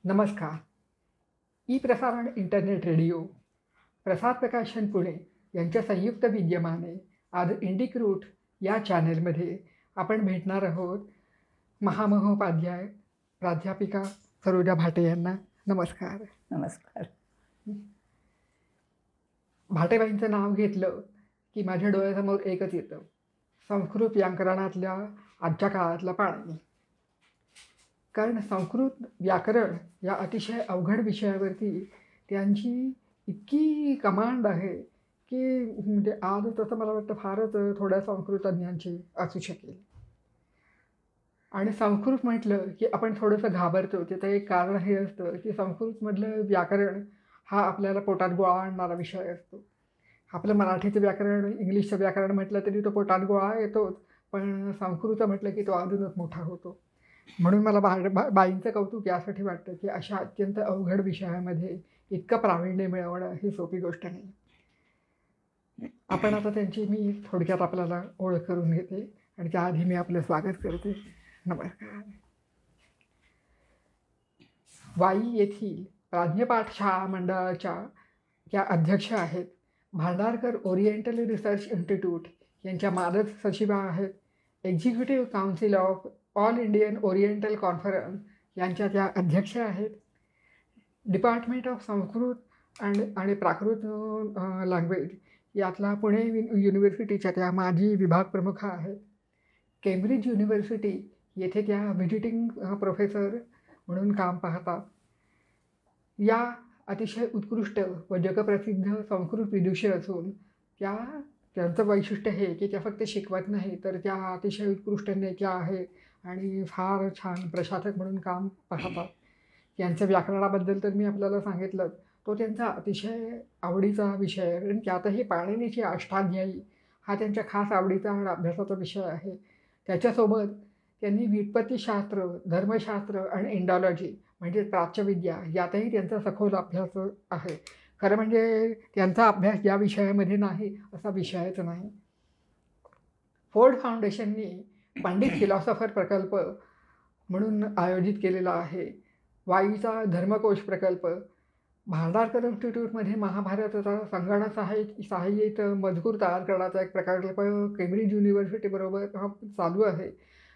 नमस्कार. ई प्रसारण internet radio प्रसार प्रकाशन पुणे यांच्या संयुक्त विद्यमाने आज इंडिक्रूट या चॅनेलमध्ये आपण भेटणार आहोत महामहोपाध्याय प्राध्यापिका सरोजा भाटे यांना. नमस्कार. नमस्कार. भाटेबाईंचं नाव घेतलं की माझ्या डोळ्यासमोर एकच येतं, संस्कृत व्याकरणातल्या आजच्या काळातला पाणी. कारण संस्कृत व्याकरण या अतिशय अवघड विषयावरती त्यांची इतकी कमांड आहे की म्हणजे आज तसं मला वाटतं फारच थोड्या संस्कृतज्ञांची असू शकेल. आणि संस्कृत म्हटलं की आपण थोडंसं घाबरतो. त्याचं एक कारण हे असतं की संस्कृतमधलं व्याकरण हा आपल्याला पोटात गोळा आणणारा विषय असतो. आपलं मराठीचं व्याकरण, इंग्लिशचं व्याकरण म्हटलं तरी तो पोटात गोळा येतोच, पण संस्कृत म्हटलं की तो अजूनच मोठा होतो. म्हणून मला बाईंचं कौतुक यासाठी वाटतं की अशा अत्यंत अवघड विषयामध्ये इतकं प्रावीण्य मिळवणं ही सोपी गोष्ट नाही. आपण आता त्यांची मी थोडक्यात आपल्याला ओळख करून घेते आणि त्याआधी मी आपलं स्वागत करते. नमस्कार. वाई येथील प्राज्ञपाठ शाळा मंडळाच्या त्या अध्यक्ष आहेत. भांडारकर ओरिएंटल रिसर्च इन्स्टिट्यूट यांच्या मानद सचिवा आहेत. Executive council of all Indian oriental conference यांच्या त्या अध्यक्ष आहेत. डिपार्टमेंट ऑफ संस्कृत आणि प्राकृत लँग्वेज यातला पुणे युनिव्हर्सिटीच्या त्या माजी विभाग प्रमुख आहेत. केम्ब्रिज युनिव्हर्सिटी येथे त्या व्हिजिटिंग प्रोफेसर म्हणून काम पाहतात. या अतिशय उत्कृष्ट व जगप्रसिद्ध संस्कृत विदुषी असून त्यांचं वैशिष्ट्य हे की त्या फक्त शिकवत नाही तर त्या अतिशय उत्कृष्ट नेत्या आहेत आणि फार छान प्रशासक म्हणून काम पाहतात. त्यांच्या व्याकरणाबद्दल तर मी आपल्याला सांगितलं, तो त्यांचा अतिशय आवडीचा विषय आहे. आणि त्यातही पाणिनीची अष्टाध्यायी हा त्यांच्या खास आवडीचा आणि अभ्यासाचा विषय आहे. त्याच्यासोबत त्यांनी व्युत्पत्तीशास्त्र, धर्मशास्त्र आणि इंडॉलॉजी म्हणजे प्राच्यविद्या यातही त्यांचा सखोल अभ्यास आहे. खरं म्हणजे त्यांचा अभ्यास या विषयामध्ये नाही असा विषयच नाही. फोर्ड फाउंडेशननी पंडित फिलॉसॉफर प्रकल्प म्हणून आयोजित केलेला आहे. वाईचा धर्मकोश प्रकल्प, भांडारकर इन्स्टिट्यूटमध्ये महाभारताचा संगणक सहाय्यित मजकूर तयार करण्याचा एक प्रकल्प केम्ब्रिज युनिव्हर्सिटीबरोबर चालू आहे.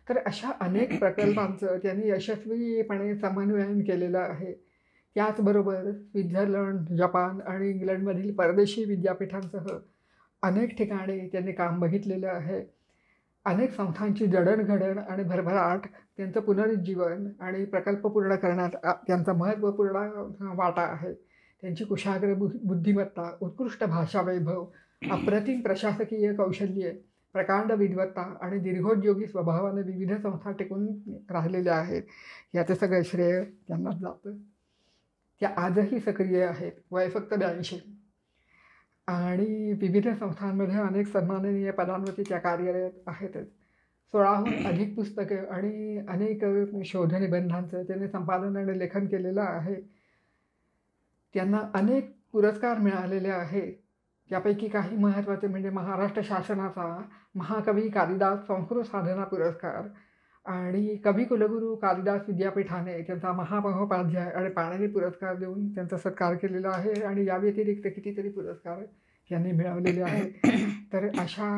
तर अशा अनेक प्रकल्पांचं त्यांनी यशस्वीपणे समन्वयन केलेलं आहे. त्याचबरोबर स्वित्झर्लंड, जपान आणि इंग्लंडमधील परदेशी विद्यापीठांसह अनेक ठिकाणी त्यांनी काम बघितलेलं आहे. अनेक संस्थांची जडणघडण आणि भरभराट, त्यांचं पुनरुज्जीवन आणि प्रकल्प पूर्ण करण्यात त्यांचा महत्त्वपूर्ण वाटा आहे. त्यांची कुशाग्र बुद्धिमत्ता, उत्कृष्ट भाषावैभव, अप्रतिम प्रशासकीय कौशल्ये, प्रकांड विद्वत्ता आणि दीर्घोद्योगी स्वभावाने विविध संस्था टिकून राहिलेल्या आहेत. याचं सगळं श्रेय त्यांनाच जातं. त्या आजही सक्रिय आहेत. वय फक्त 82 आणि विविध संस्थांमध्ये अनेक सन्माननीय पदांवरती त्या कार्यरत आहेतच. 16हून अधिक पुस्तकं आणि अनेक शोधनिबंधांचं त्यांनी संपादन आणि लेखन केलेलं आहे. त्यांना अनेक पुरस्कार मिळालेले आहेत. त्यापैकी काही महत्त्वाचे म्हणजे महाराष्ट्र शासनाचा महाकवी कालिदास संस्कृत साधना पुरस्कार आणि कविकुलगुरू कालिदास विद्यापीठाने त्यांचा महामहोपाध्याय आणि पाणिनी पुरस्कार देऊन त्यांचा सत्कार केलेला आहे. आणि या व्यतिरिक्त कितीतरी पुरस्कार यांनी मिळवलेले आहेत. तर अशा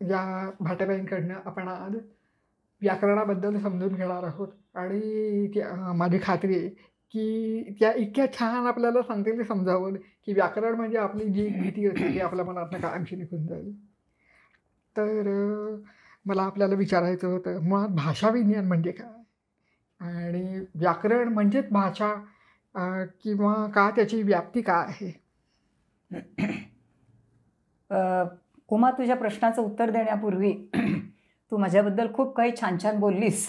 या भाटेबाईंकडनं आपण आज व्याकरणाबद्दल समजून घेणार आहोत. आणि माझी खात्री आहे की त्या इतक्या छान आपल्याला सांगतील समजावून की व्याकरण म्हणजे आपली जी भीती असते ती आपल्या मनातनं कायमशी निघून जाईल. तर मला आपल्याला विचारायचं होतं, मुळात भाषाविज्ञान म्हणजे काय आणि व्याकरण म्हणजेच भाषा किंवा का त्याची व्याप्ती काय आहे? उमा, तुझ्या प्रश्नाचं उत्तर देण्यापूर्वी तू माझ्याबद्दल खूप काही छान छान बोललीस,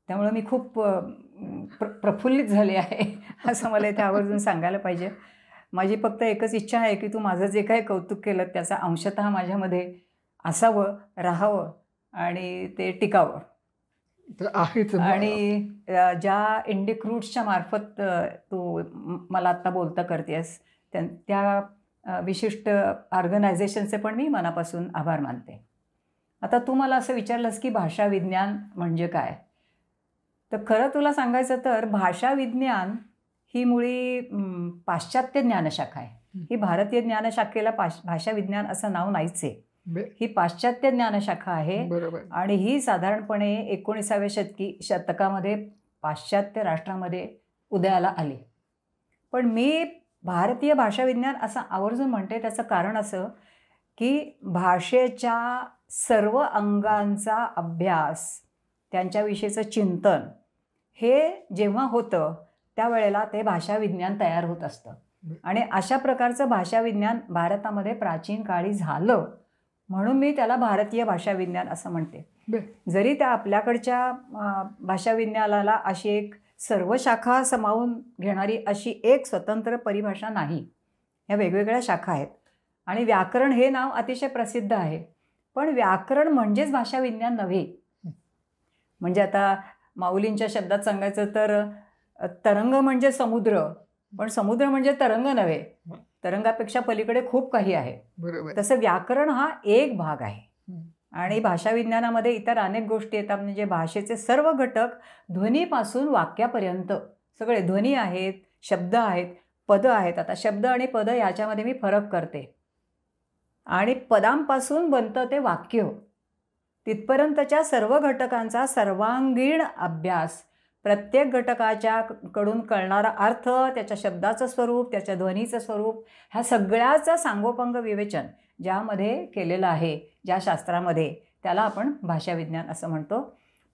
त्यामुळं मी खूप प्रफुल्लित झाले आहे असं मला इथे आवर्जून सांगायला पाहिजे. माझी फक्त एकच इच्छा आहे की तू माझं जे काही कौतुक केलं त्याचा अंशतः माझ्यामध्ये असावं, राहावं आणि ते टिकावं. आहेच. आणि ज्या इंडिक्रूट्सच्या मार्फत तू मला आत्ता बोलता करतेस त्या विशिष्ट ऑर्गनायझेशनचे पण मी मनापासून आभार मानते. आता तू मला असं विचारलंस की भाषा विज्ञान म्हणजे काय, तर खरं तुला सांगायचं तर भाषा विज्ञान ही मुळी पाश्चात्य ज्ञानशाखा आहे. ही भारतीय ज्ञानशाखेला भाषा विज्ञान असं नाव नाहीच आहे. ही पाश्चात्य ज्ञानशाखा आहे. बरोबर. आणि ही साधारणपणे 19व्या शतकामध्ये पाश्चात्य राष्ट्रामध्ये उदयाला आली. पण मी भारतीय भाषा विज्ञान असं आवर्जून म्हणते. त्याचं कारण असं की भाषेच्या सर्व अंगांचा अभ्यास, त्यांच्याविषयीचं चिंतन हे जेव्हा होतं त्यावेळेला ते भाषा विज्ञान तयार होत असतं. आणि अशा प्रकारचं भाषा विज्ञान भारतामध्ये प्राचीन काळी झालं म्हणून मी त्याला भारतीय भाषा विज्ञान असं म्हणते. जरी त्या आपल्याकडच्या भाषा विज्ञानाला अशी एक सर्व शाखा सामावून घेणारी अशी एक स्वतंत्र परिभाषा नाही. ह्या वेगवेगळ्या शाखा आहेत. आणि व्याकरण हे नाव अतिशय प्रसिद्ध आहे. पण व्याकरण म्हणजेच भाषा विज्ञान नव्हे. म्हणजे आता माऊलींच्या शब्दात सांगायचं तर तरंग म्हणजे समुद्र, पण समुद्र म्हणजे तरंग नव्हे. तरंगापेक्षा पलीकडे खूप काही आहे. बरोबर. तसं व्याकरण हा एक भाग आहे. आणि भाषा विज्ञानामध्ये इतर अनेक गोष्टी येतात. म्हणजे भाषेचे सर्व घटक ध्वनीपासून वाक्यापर्यंत सगळे ध्वनी आहेत, शब्द आहेत, पद आहेत. आता शब्द आणि पद याच्यामध्ये मी फरक करते. आणि पदांपासून बनतं ते वाक्य, तिथपर्यंतच्या सर्व घटकांचा सर्वांगीण अभ्यास, प्रत्येक घटकाच्या कडून कळणारा अर्थ, त्याच्या शब्दाचं स्वरूप, त्याच्या ध्वनीचं स्वरूप, ह्या सगळ्याचं सांगोपंग विवेचन ज्यामध्ये केलेलं आहे, ज्या शास्त्रामध्ये, त्याला आपण भाषा विज्ञान असं म्हणतो.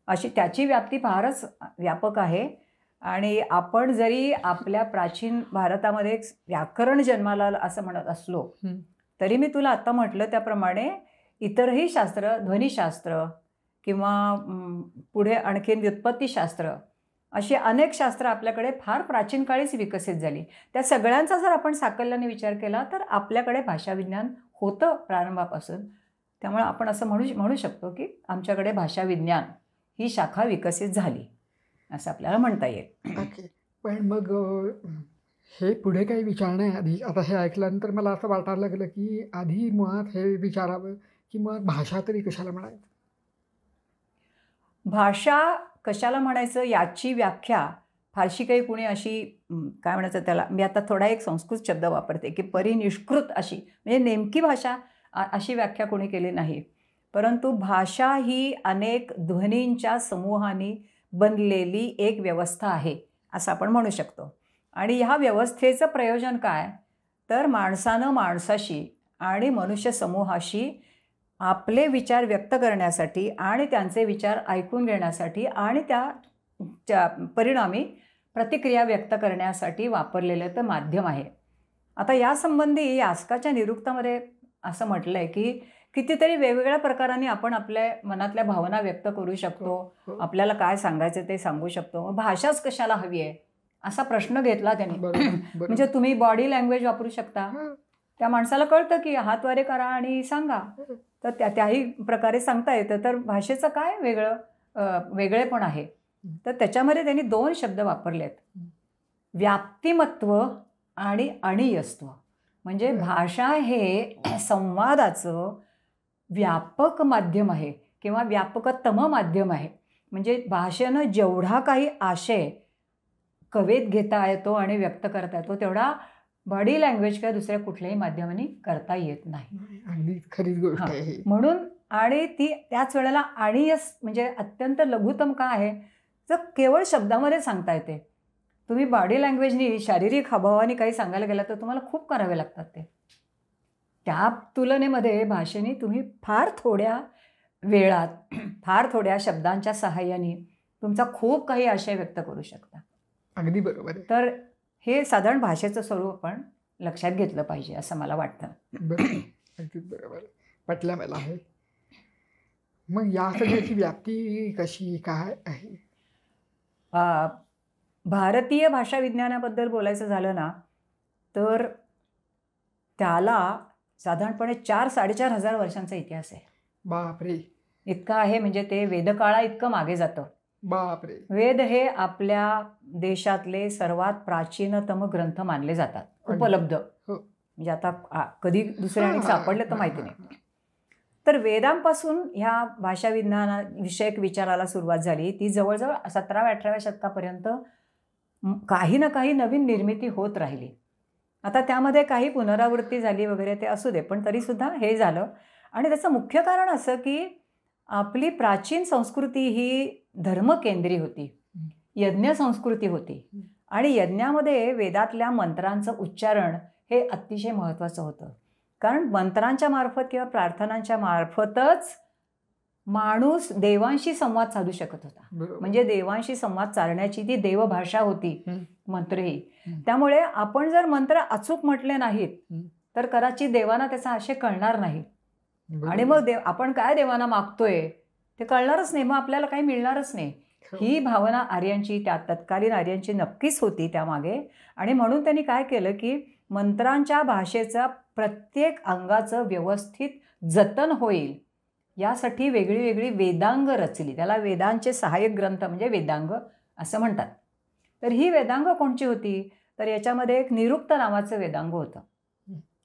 अशी त्याची व्याप्ती फारच व्यापक आहे. आणि आपण जरी आपल्या प्राचीन भारतामध्ये व्याकरण जन्माला असं म्हणत असलो तरी मी तुला आत्ता म्हटलं त्याप्रमाणे इतरही शास्त्र, ध्वनिशास्त्र किंवा पुढे आणखीन व्युत्पत्तीशास्त्र, अशी अनेक शास्त्र आपल्याकडे फार प्राचीन काळीच विकसित झाली. त्या सगळ्यांचा जर आपण साकल्याने विचार केला तर आपल्याकडे भाषा विज्ञान होतं प्रारंभापासून. त्यामुळे आपण असं म्हणू शकतो की आमच्याकडे भाषा विज्ञान ही शाखा विकसित झाली असं आपल्याला म्हणता येईल. ओके. पण मग हे पुढे काही विचारण्याआधी आता हे ऐकल्यानंतर मला असं वाटायला लागलं की आधी मुळात हे विचारावं की मग भाषा तरी कशाला म्हणायचं. भाषा कशाला म्हणायचं याची व्याख्या फारशी काही कुणी अशी काय म्हणायचं त्याला, मी आता थोडा एक संस्कृत शब्द वापरते की परिनिष्कृत अशी, म्हणजे नेमकी भाषा अशी व्याख्या कोणी केली नाही. परंतु भाषा ही अनेक ध्वनींच्या समूहाने बनलेली एक व्यवस्था आहे असं आपण म्हणू शकतो. आणि ह्या व्यवस्थेचं प्रयोजन काय, तर माणसानं माणसाशी आणि मनुष्य समूहाशी आपले विचार व्यक्त करण्यासाठी आणि त्यांचे विचार ऐकून घेण्यासाठी आणि त्या परिणामी प्रतिक्रिया व्यक्त करण्यासाठी वापरलेलं तर माध्यम आहे. आता यासंबंधी यास्काच्या निरुक्तामध्ये असं म्हटलं आहे की कितीतरी वेगवेगळ्या प्रकारांनी आपण आपल्या मनातल्या भावना व्यक्त करू शकतो, आपल्याला काय सांगायचं ते सांगू शकतो. भाषाच कशाला हवी आहे असा प्रश्न घेतला त्यांनी. म्हणजे तुम्ही बॉडी लँग्वेज वापरू शकता, त्या माणसाला कळतं की हातवारे करा आणि सांगा, तर त्याही प्रकारे सांगता येतं. तर भाषेचं काय वेगळेपण आहे. तर त्याच्यामध्ये त्यांनी 2 शब्द वापरले आहेत, व्याप्तिमत्व आणि अणीयस्त्व. म्हणजे भाषा हे संवादाचं व्यापक माध्यम आहे किंवा व्यापकतम माध्यम आहे. म्हणजे भाषेनं जेवढा काही आशय कवेत घेता येतो आणि व्यक्त करता येतो तेवढा बॉडी लँग्वेज किंवा दुसऱ्या कुठल्याही माध्यमाने करता येत नाही. अगदी खरीच गोष्ट आहे. म्हणून आणि ती त्याच वेळेला अणीयस म्हणजे अत्यंत लघुतम का आहे, जर केवळ शब्दामध्ये सांगता येते. तुम्ही बॉडी लँग्वेजनी, शारीरिक हावभावाने काही सांगायला गेला तर तुम्हाला खूप करावे लागतात ते. त्या तुलनेमध्ये भाषेने तुम्ही फार थोड्या वेळात, फार थोड्या शब्दांच्या सहाय्याने तुमचा खूप काही आशय व्यक्त करू शकता. अगदी बरोबर आहे. तर हे साधारण भाषेचं स्वरूप आपण लक्षात घेतलं पाहिजे असं मला वाटतं. बरोबर, अगदीच बरोबर, पटलं मला आहे. मग या सगळ्याची व्याप्ती कशी काय आहे. भारतीय भाषा विज्ञानाबद्दल बोलायचं झालं ना तर त्याला साधारणपणे 4-4.5 हजार वर्षांचा इतिहास आहे. बापरे. इतका आहे म्हणजे ते वेदकाळा इतकं मागे जातं. बापरे. वेद हे आपल्या देशातले सर्वात प्राचीनतम ग्रंथ मानले जातात उपलब्ध. म्हणजे आता कधी दुसऱ्याने सापडले तर माहिती नाही. तर वेदांपासून ह्या भाषा विज्ञाना विषयक विचाराला सुरुवात झाली. ती जवळजवळ 17व्या-18व्या शतकापर्यंत काही ना काही नवीन निर्मिती होत राहिली. आता त्यामध्ये काही पुनरावृत्ती झाली वगैरे ते असू दे, पण तरीसुद्धा हे झालं. आणि त्याचं मुख्य कारण असं की आपली प्राचीन संस्कृती ही धर्मकेंद्री होती, यज्ञ संस्कृती होती. आणि यज्ञामध्ये वेदातल्या मंत्रांचं उच्चारण हे अतिशय महत्त्वाचं होतं. कारण मंत्रांच्या मार्फत किंवा प्रार्थनांच्या मार्फतच माणूस देवांशी संवाद साधू शकत होता. म्हणजे देवांशी संवाद साधण्याची ती देवभाषा होती मंत्र ही. त्यामुळे आपण जर मंत्र अचूक म्हटले नाहीत तर कदाचित देवांना त्याचा आशय कळणार नाही. आणि मग आपण काय देवांना मागतोय ते कळणारच नाही, मग आपल्याला काही मिळणारच नाही. ही भावना आर्यांची, त्या तत्कालीन आर्यांची नक्कीच होती त्यामागे. आणि म्हणून त्यांनी काय केलं की मंत्रांच्या भाषेचा प्रत्येक अंगाचं व्यवस्थित जतन होईल यासाठी वेगळी वेगळी वेदांग रचली. त्याला वेदांचे सहाय्यक ग्रंथ म्हणजे वेदांग असं म्हणतात. तर ही वेदांग कोणची होती तर याच्यामध्ये एक निरुक्त नावाचं वेदांग होतं.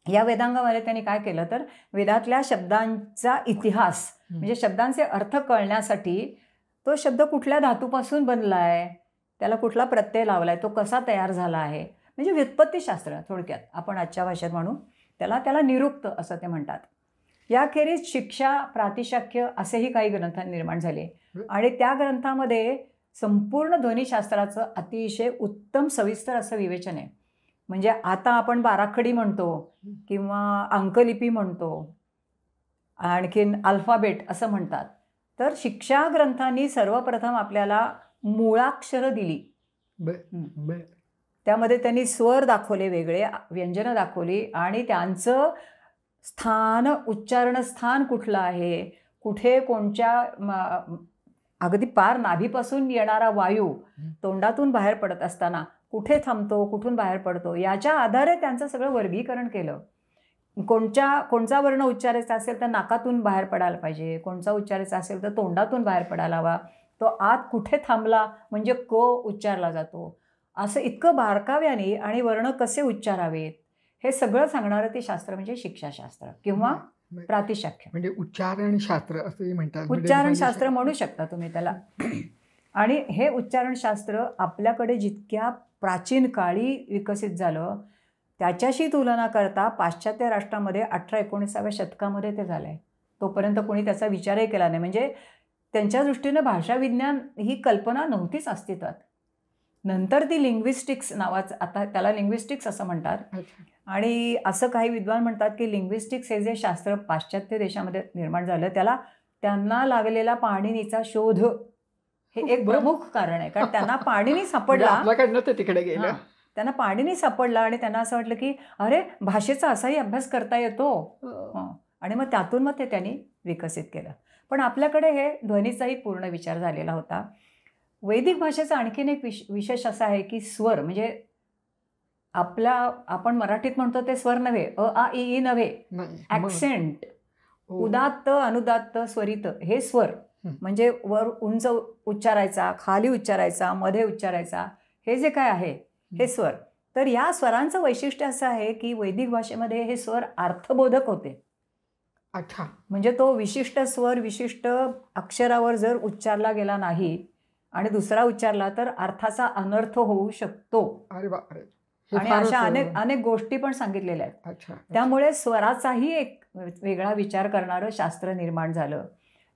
या वेदांगामध्ये त्यांनी काय केलं तर वेदातल्या शब्दांचा इतिहास म्हणजे शब्दांचे अर्थ कळण्यासाठी तो शब्द कुठल्या धातूपासून बनला आहे, त्याला कुठला प्रत्यय लावला आहे, तो कसा तयार झाला आहे, म्हणजे व्युत्पत्तीशास्त्र थोडक्यात आपण आजच्या भाषेत म्हणू त्याला निरुक्त असं ते म्हणतात. याखेरीज शिक्षा, प्रातिशाख्य असेही काही ग्रंथ निर्माण झाले. आणि त्या ग्रंथामध्ये संपूर्ण ध्वनिशास्त्राचं अतिशय उत्तम सविस्तर असं विवेचन आहे. म्हणजे आता आपण बाराखडी म्हणतो किंवा अंकलिपी म्हणतो, आणखीन अल्फाबेट असं म्हणतात. तर शिक्षा ग्रंथांनी सर्वप्रथम आपल्याला मूळाक्षरं दिली. त्यामध्ये त्यांनी स्वर दाखवले, वेगळे व्यंजनं दाखवली आणि त्यांचं स्थान, उच्चारण स्थान कुठलं आहे, कुठे कोणत्या अगदी पार नाभीपासून येणारा वायू तोंडातून बाहेर पडत असताना कुठे थांबतो, कुठून बाहेर पडतो, याच्या आधारे त्यांचं सगळं वर्गीकरण केलं. कोणचा वर्ण उच्चारायचा असेल तर नाकातून बाहेर पडायला पाहिजे, कोणचा उच्चारायचा असेल तर तोंडातून बाहेर पडायला हवा, तो आत कुठे थांबला म्हणजे क उच्चारला जातो, असं इतकं बारकाव्याने आणि वर्ण कसे उच्चारावेत हे सगळं सांगणारं ते शास्त्र म्हणजे शिक्षाशास्त्र किंवा प्रातिशाख्य. म्हणजे उच्चारणशास्त्र असंही म्हणतात. उच्चारणशास्त्र म्हणू शकता तुम्ही त्याला. आणि हे उच्चारणशास्त्र आपल्याकडे जितक्या प्राचीन काळी विकसित झालं त्याच्याशी तुलना करता पाश्चात्य राष्ट्रामध्ये 18-19व्या शतकामध्ये ते झालं आहे. तोपर्यंत कोणी त्याचा विचारही केला नाही. म्हणजे त्यांच्या दृष्टीनं भाषाविज्ञान ही कल्पना नव्हतीच अस्तित्वात. नंतर ती लिंग्विस्टिक्स नावाचं, आता त्याला लिंग्विस्टिक्स असं म्हणतात. आणि असं काही विद्वान म्हणतात की लिंग्विस्टिक्स हे जे शास्त्र पाश्चात्य देशामध्ये निर्माण झालं त्यांना लागलेला पाणिनीचा शोध हे एक प्रमुख कारण आहे. कारण त्यांना पाणिनी सापडला, आपल्याकडनं ते तिकडे गेलं, त्यांना पाणिनी सापडला आणि त्यांना असं वाटलं की अरे भाषेचा असाही अभ्यास करता येतो. आणि मग त्यातून मग ते त्यांनी विकसित केलं. पण आपल्याकडे हे ध्वनीचाही पूर्ण विचार झालेला होता. वैदिक भाषेचा आणखीन एक विशेष असा आहे की स्वर म्हणजे आपण मराठीत म्हणतो ते स्वर नव्हे, अ आ इ ई नव्हे, ॲक्सेंट, उदात्त अनुदात्त स्वरित हे स्वर. म्हणजे वर उंच उच्चारायचा, खाली उच्चारायचा, मध्ये उच्चारायचा, हे जे काय आहे हे स्वर. तर या स्वरांचं वैशिष्ट्य असं आहे की वैदिक भाषेमध्ये हे स्वर अर्थबोधक होते. अच्छा. म्हणजे तो विशिष्ट स्वर विशिष्ट अक्षरावर जर उच्चारला गेला नाही आणि दुसरा उच्चारला तर अर्थाचा अनर्थ होऊ शकतो. अरे बापरे. आणि अशा अनेक गोष्टी पण सांगितलेल्या आहेत. त्यामुळे स्वराचाही एक वेगळा विचार करणारं शास्त्र निर्माण झालं.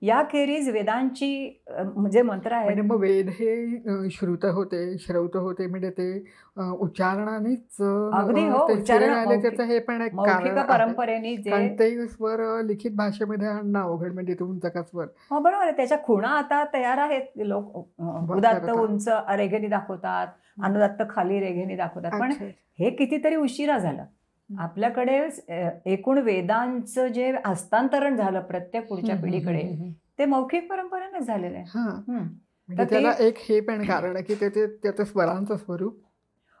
याखेरीज वेदांची म्हणजे मंत्र आहेत. म्हणजे मग वेद हे श्रुत होते म्हणजे ते उच्चारणानेच अगदी हो, त्याचं हे पण एक मौखिक परंपरेने जे ते स्वर लिखित भाषेमध्ये आणणं अवघड, म्हणजे तो उंचका स्वर. हो बरोबर आहे. त्याच्या खुणा आता तयार आहेत. लोक उदात्त उंच रेघेनी दाखवतात, अनुदात्त खाली रेघेनी दाखवतात. पण हे कितीतरी उशिरा झालं. आपल्याकडे एकूण वेदांचं जे हस्तांतरण झालं प्रत्येक पुढच्या पिढीकडे ते मौखिक परंपरेनेच झालेलं आहे. तर त्याला एक हे पण कारण की त्याचं स्वरांचं स्वरूप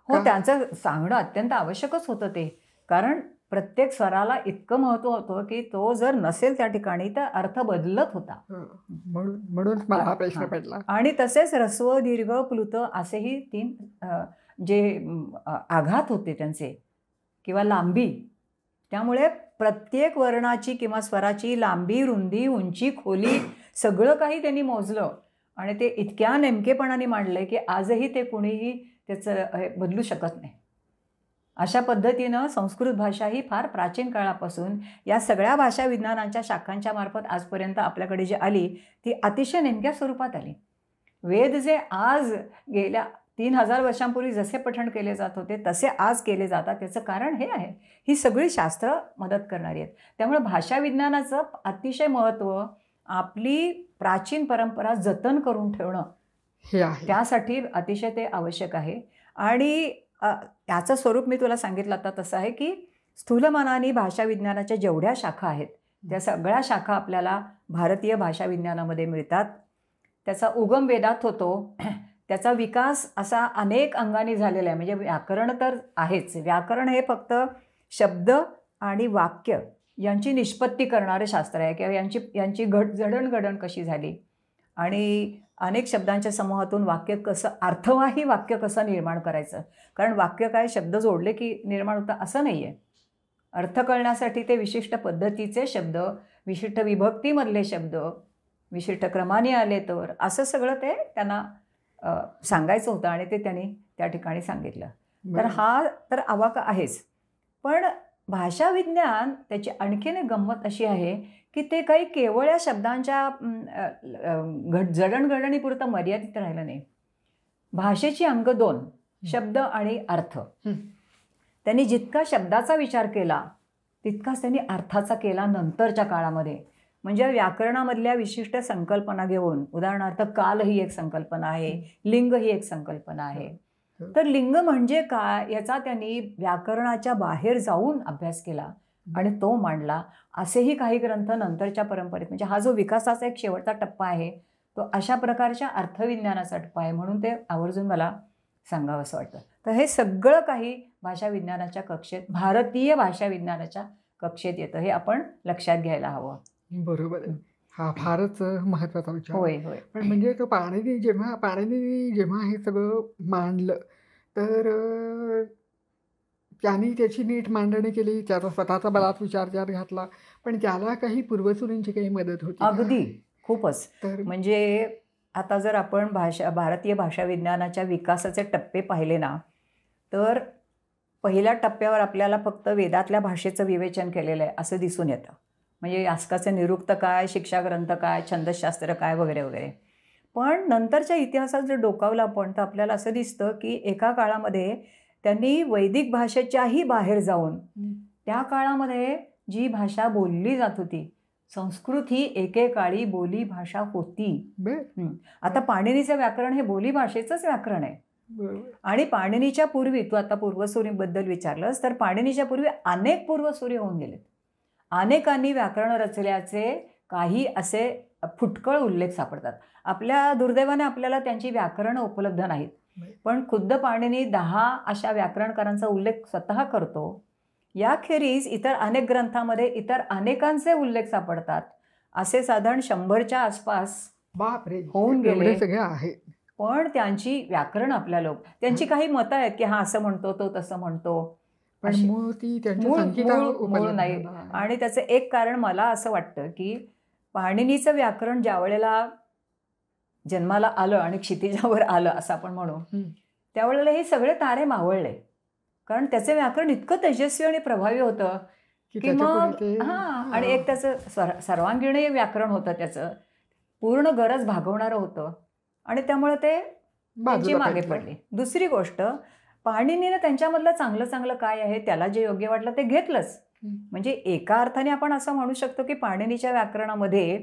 हो त्यांचं सांगणं अत्यंत आवश्यकच होतं ते. कारण प्रत्येक स्वराला इतकं महत्त्व होतं की तो जर नसेल त्या ठिकाणी तर अर्थ बदलत होता. म्हणून मला हा प्रश्न पडला. आणि तसेच ऱ्हस्व, दीर्घ, प्लुत असेही 3 जे आघात होते त्यांचे किंवा लांबी त्यामुळे प्रत्येक वर्णाची किंवा स्वराची लांबी, रुंदी, उंची, खोली सगळं काही त्यांनी मोजलं आणि ते इतक्या नेमकेपणाने मांडलं की आजही ते कुणीही त्याचं हे बदलू शकत नाही. अशा पद्धतीनं संस्कृत भाषा ही फार प्राचीन काळापासून या सगळ्या भाषा विज्ञानांच्या शाखांच्या मार्फत आजपर्यंत आपल्याकडे जी आली ती अतिशय नेमक्या स्वरूपात आली. वेद जे आज गेल्या 3000 वर्षांपूर्वी जसे पठण केले जात होते तसे आज केले जातात त्याचं कारण हे आहे, ही सगळी शास्त्र मदत करणारी आहेत. त्यामुळे भाषा विज्ञानाचं अतिशय महत्त्व आपली प्राचीन परंपरा जतन करून ठेवणं हे आहे. त्यासाठी अतिशय ते आवश्यक आहे. आणि याचं स्वरूप मी तुला सांगितलं आता तसं आहे की स्थूलमानाने भाषा विज्ञानाच्या जेवढ्या शाखा आहेत त्या सगळ्या शाखा आपल्याला भारतीय भाषा विज्ञानामध्ये मिळतात. त्याचा उगम वेदात होतो. त्याचा विकास असा अनेक अंगाने झालेला आहे. म्हणजे व्याकरण तर आहेच. व्याकरण हे फक्त शब्द आणि वाक्य यांची निष्पत्ती करणारं शास्त्र आहे किंवा यांची जडणघडण कशी झाली आणि अनेक शब्दांच्या समूहातून वाक्य कसं अर्थवाही वाक्य कसं निर्माण करायचं. कारण वाक्य काय शब्द जोडले की निर्माण होतं असं नाही आहे. अर्थ कळण्यासाठी ते विशिष्ट पद्धतीचे शब्द, विशिष्ट विभक्तीमधले शब्द, विशिष्ट क्रमाने आले तर असं सगळं ते त्यांना सांगायचं होतं आणि ते त्यांनी त्या ठिकाणी सांगितलं. तर हा तर आवाका आहेच. पण भाषा विज्ञान त्याची आणखीन एक गंमत अशी आहे की ते काही केवळ या शब्दांच्या जडणघडणीपुरतं मर्यादित राहिलं नाही. भाषेची अंग 2 शब्द आणि अर्थ. त्यांनी जितका शब्दाचा विचार केला तितकाच त्यांनी अर्थाचा केला नंतरच्या काळामध्ये. म्हणजे व्याकरणामधल्या विशिष्ट संकल्पना घेऊन, उदाहरणार्थ काल ही एक संकल्पना आहे, लिंग ही एक संकल्पना आहे. तर लिंग म्हणजे काय याचा त्यांनी व्याकरणाच्या बाहेर जाऊन अभ्यास केला आणि तो मांडला. असेही काही ग्रंथ नंतरच्या परंपरेत, म्हणजे हा जो विकासाचा एक शेवटचा टप्पा आहे तो अशा प्रकारच्या अर्थविज्ञानाचा टप्पा आहे. म्हणून ते आवर्जून मला सांगावं असं वाटतं. तर हे सगळं काही भाषा विज्ञानाच्या कक्षेत, भारतीय भाषा विज्ञानाच्या कक्षेत येतं. हे आपण लक्षात घ्यायला हवं. बरोबर आहे. हा फारच महत्त्वाचा विचार. होय होय. पण म्हणजे तो पाणिनी जेव्हा हे सगळं मांडलं तर त्यांनी त्याची नीट मांडणी केली, त्याचा स्वतःचा बराच विचार त्यात घातला, पण त्याला काही पूर्वसुरींची काही मदत होती का? अगदी खूपच. तर म्हणजे आता जर आपण भारतीय भाषा विज्ञानाच्या विकासाचे टप्पे पाहिले ना तर पहिल्या टप्प्यावर आपल्याला फक्त वेदातल्या भाषेचं विवेचन केलेलं आहे असं दिसून येतं. म्हणजे यास्काचे निरुक्त काय, शिक्षाग्रंथ काय, छंदशास्त्र काय वगैरे वगैरे. पण नंतरच्या इतिहासात जर डोकावलं आपण तर आपल्याला असं दिसतं की एका काळामध्ये त्यांनी वैदिक भाषेच्याही बाहेर जाऊन त्या काळामध्ये जी भाषा बोलली जात होती, संस्कृत ही एकेकाळी बोली भाषा होती. आता पाणिनीचं व्याकरण हे बोली भाषेचंच व्याकरण आहे. आणि पाणिनीच्या पूर्वी, तू आता पूर्वसुरीबद्दल विचारलंस, तर पाणिनीच्या पूर्वी अनेक पूर्वसुरी होऊन गेलेत. अनेकांनी व्याकरण रचल्याचे काही असे फुटकळ उल्लेख सापडतात. आपल्या दुर्दैवाने आपल्याला त्यांची व्याकरणं उपलब्ध नाहीत. पण खुद्द पाणिनी 10 अशा व्याकरणकारांचा उल्लेख स्वतः करतो. याखेरीज इतर अनेक ग्रंथामध्ये इतर अनेकांचे उल्लेख सापडतात. असे साधारण 100च्या आसपास बापरे होऊन गेले. सगळे आहेत. पण त्यांची व्याकरण आपल्याला त्यांची काही मतं आहेत की हा असं म्हणतो, तो तसं म्हणतो, पण मूळ ती त्यांच्या संगीतावर मूळ उपलब्ध नाही. नाही. आणि त्याचं एक कारण मला असं वाटतं की पाणिनीचं व्याकरण ज्या वेळेला जन्माला आलं आणि क्षितिजावर आलं असं आपण म्हणू, त्यावेळेला हे सगळे तारे मावळले. कारण त्याचं व्याकरण इतकं तेजस्वी आणि प्रभावी होतं की मग आणि एक त्याचं सर्वांगीण व्याकरण होतं, त्याचं पूर्ण गरज भागवणारं होतं आणि त्यामुळे ते त्यांची मागे पडली. दुसरी गोष्ट, पाणिनीनं त्यांच्यामधलं चांगलं चांगलं काय आहे त्याला जे योग्य वाटलं ते घेतलंच. म्हणजे एका अर्थाने आपण असं म्हणू शकतो की पाणिनीच्या व्याकरणामध्ये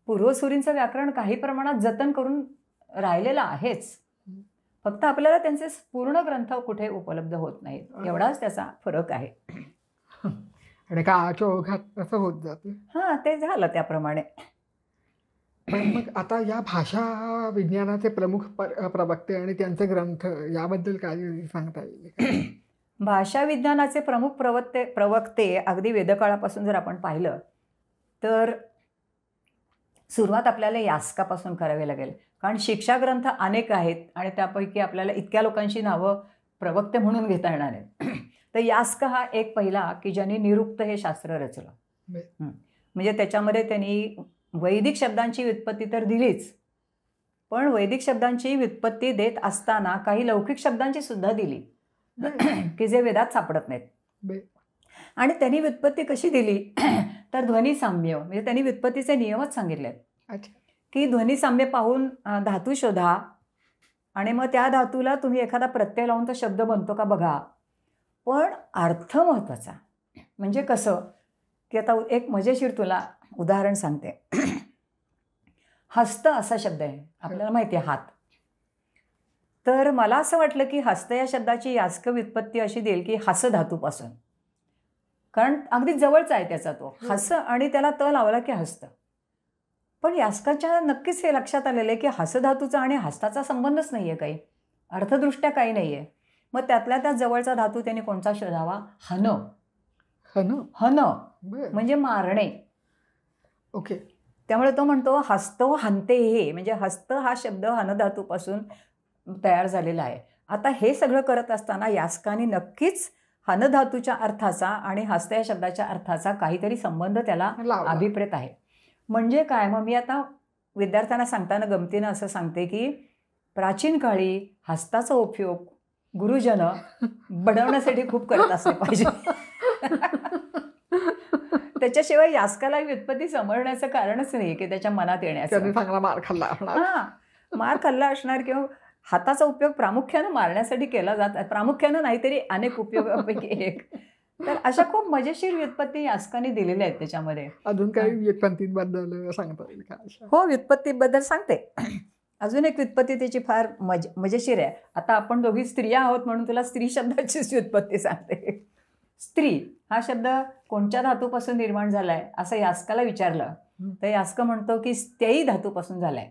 पूर्वसुरींचं व्याकरण काही प्रमाणात जतन करून राहिलेलं आहेच. फक्त आपल्याला त्यांचे पूर्ण ग्रंथ कुठे उपलब्ध होत नाहीत, एवढाच त्याचा फरक आहे. आणि काळाच्या ओघात असं होत जातं. हां, ते झालं त्याप्रमाणे. पण मग आता या भाषा विज्ञानाचे प्रमुख प्रवक्ते आणि त्यांचे ग्रंथ याबद्दल काय सांगता येईल? भाषा विज्ञानाचे प्रमुख प्रवक्ते अगदी वेदकाळापासून जर आपण पाहिलं तर सुरुवात आपल्याला यास्कापासून करावी लागेल. कारण शिक्षाग्रंथ अनेक आहेत आणि त्यापैकी आपल्याला इतक्या लोकांची नावं प्रवक्ते म्हणून घेता येणार आहेत. तर यास्क हा एक पहिला की ज्यांनी निरुक्त हे शास्त्र रचलं. म्हणजे त्याच्यामध्ये त्यांनी वैदिक शब्दांची व्युत्पत्ती तर दिलीच, पण वैदिक शब्दांची व्युत्पत्ती देत असताना काही लौकिक शब्दांची सुद्धा दिली की जे वेदात सापडत नाहीत. आणि त्यांनी व्युत्पत्ती कशी दिली तर ध्वनिसाम्य, म्हणजे त्यांनी व्युत्पत्तीचे नियमच सांगितले की ध्वनिसाम्य पाहून धातू शोधा आणि मग त्या धातूला तुम्ही एखादा प्रत्यय लावून तो शब्द बनतो का बघा. पण अर्थ महत्त्वाचा. म्हणजे कसं की आता एक मजेशीर तुला उदाहरण सांगते. हस्त असा शब्द आहे, आपल्याला माहिती आहे हात. तर मला असं वाटलं की हस्त या शब्दाची यास्क व्युत्पत्ती अशी देईल की हस धातूपासून, कारण अगदी जवळचा आहे त्याचा तो हस आणि त्याला त लावला की हस्त. पण यास्काच्या नक्कीच हे लक्षात आलेलं आहे की हस धातूचा आणि हस्ताचा संबंधच नाही आहे, काही अर्थदृष्ट्या काही नाही आहे. मग त्यातल्या त्या जवळचा धातू त्यांनी कोणता शोधावा? हन. हन म्हणजे मारणे. ओके. त्यामुळे तो म्हणतो हस्तो हंते हे, म्हणजे हस्त हा शब्द हन धातूपासून तयार झालेला आहे. आता हे सगळं करत असताना यास्काने नक्कीच हन धातूच्या अर्थाचा आणि हस्त या शब्दाच्या अर्थाचा काहीतरी संबंध त्याला अभिप्रेत आहे. म्हणजे काय, मग मी आता विद्यार्थ्यांना सांगताना गमतीनं असं सांगते की प्राचीन काळी हस्ताचा उपयोग गुरुजन बनवण्यासाठी खूप करत असले पाहिजे. त्याच्याशिवाय यास्काला व्युत्पत्ती समजण्याचं कारणच नाही की त्याच्या मनात येण्याचं. चांगला मार खाल्ला. हां, मार खाल्ला असणार किंवा हाताचा उपयोग प्रामुख्यानं मारण्यासाठी केला जात, प्रामुख्यानं नाहीतरी अनेक उपयोगापैकी एक. तर अशा खूप मजेशीर व्युत्पत्ती यास्काने दिलेल्या आहेत त्याच्यामध्ये. अजून काही व्युत्पत्तींबद्दल सांगता येईल का? हो, व्युत्पत्तीबद्दल सांगते. अजून एक व्युत्पत्ती त्याची फार मजेशीर आहे. आता आपण दोघी स्त्रिया आहोत म्हणून तुला स्त्री शब्दाचीच व्युत्पत्ती सांगते. स्त्री हा शब्द कोणत्या धातूपासून निर्माण झालाय असं यास्काला विचारलं तर यास्क म्हणतो की स्त्ययी धातूपासून झालाय.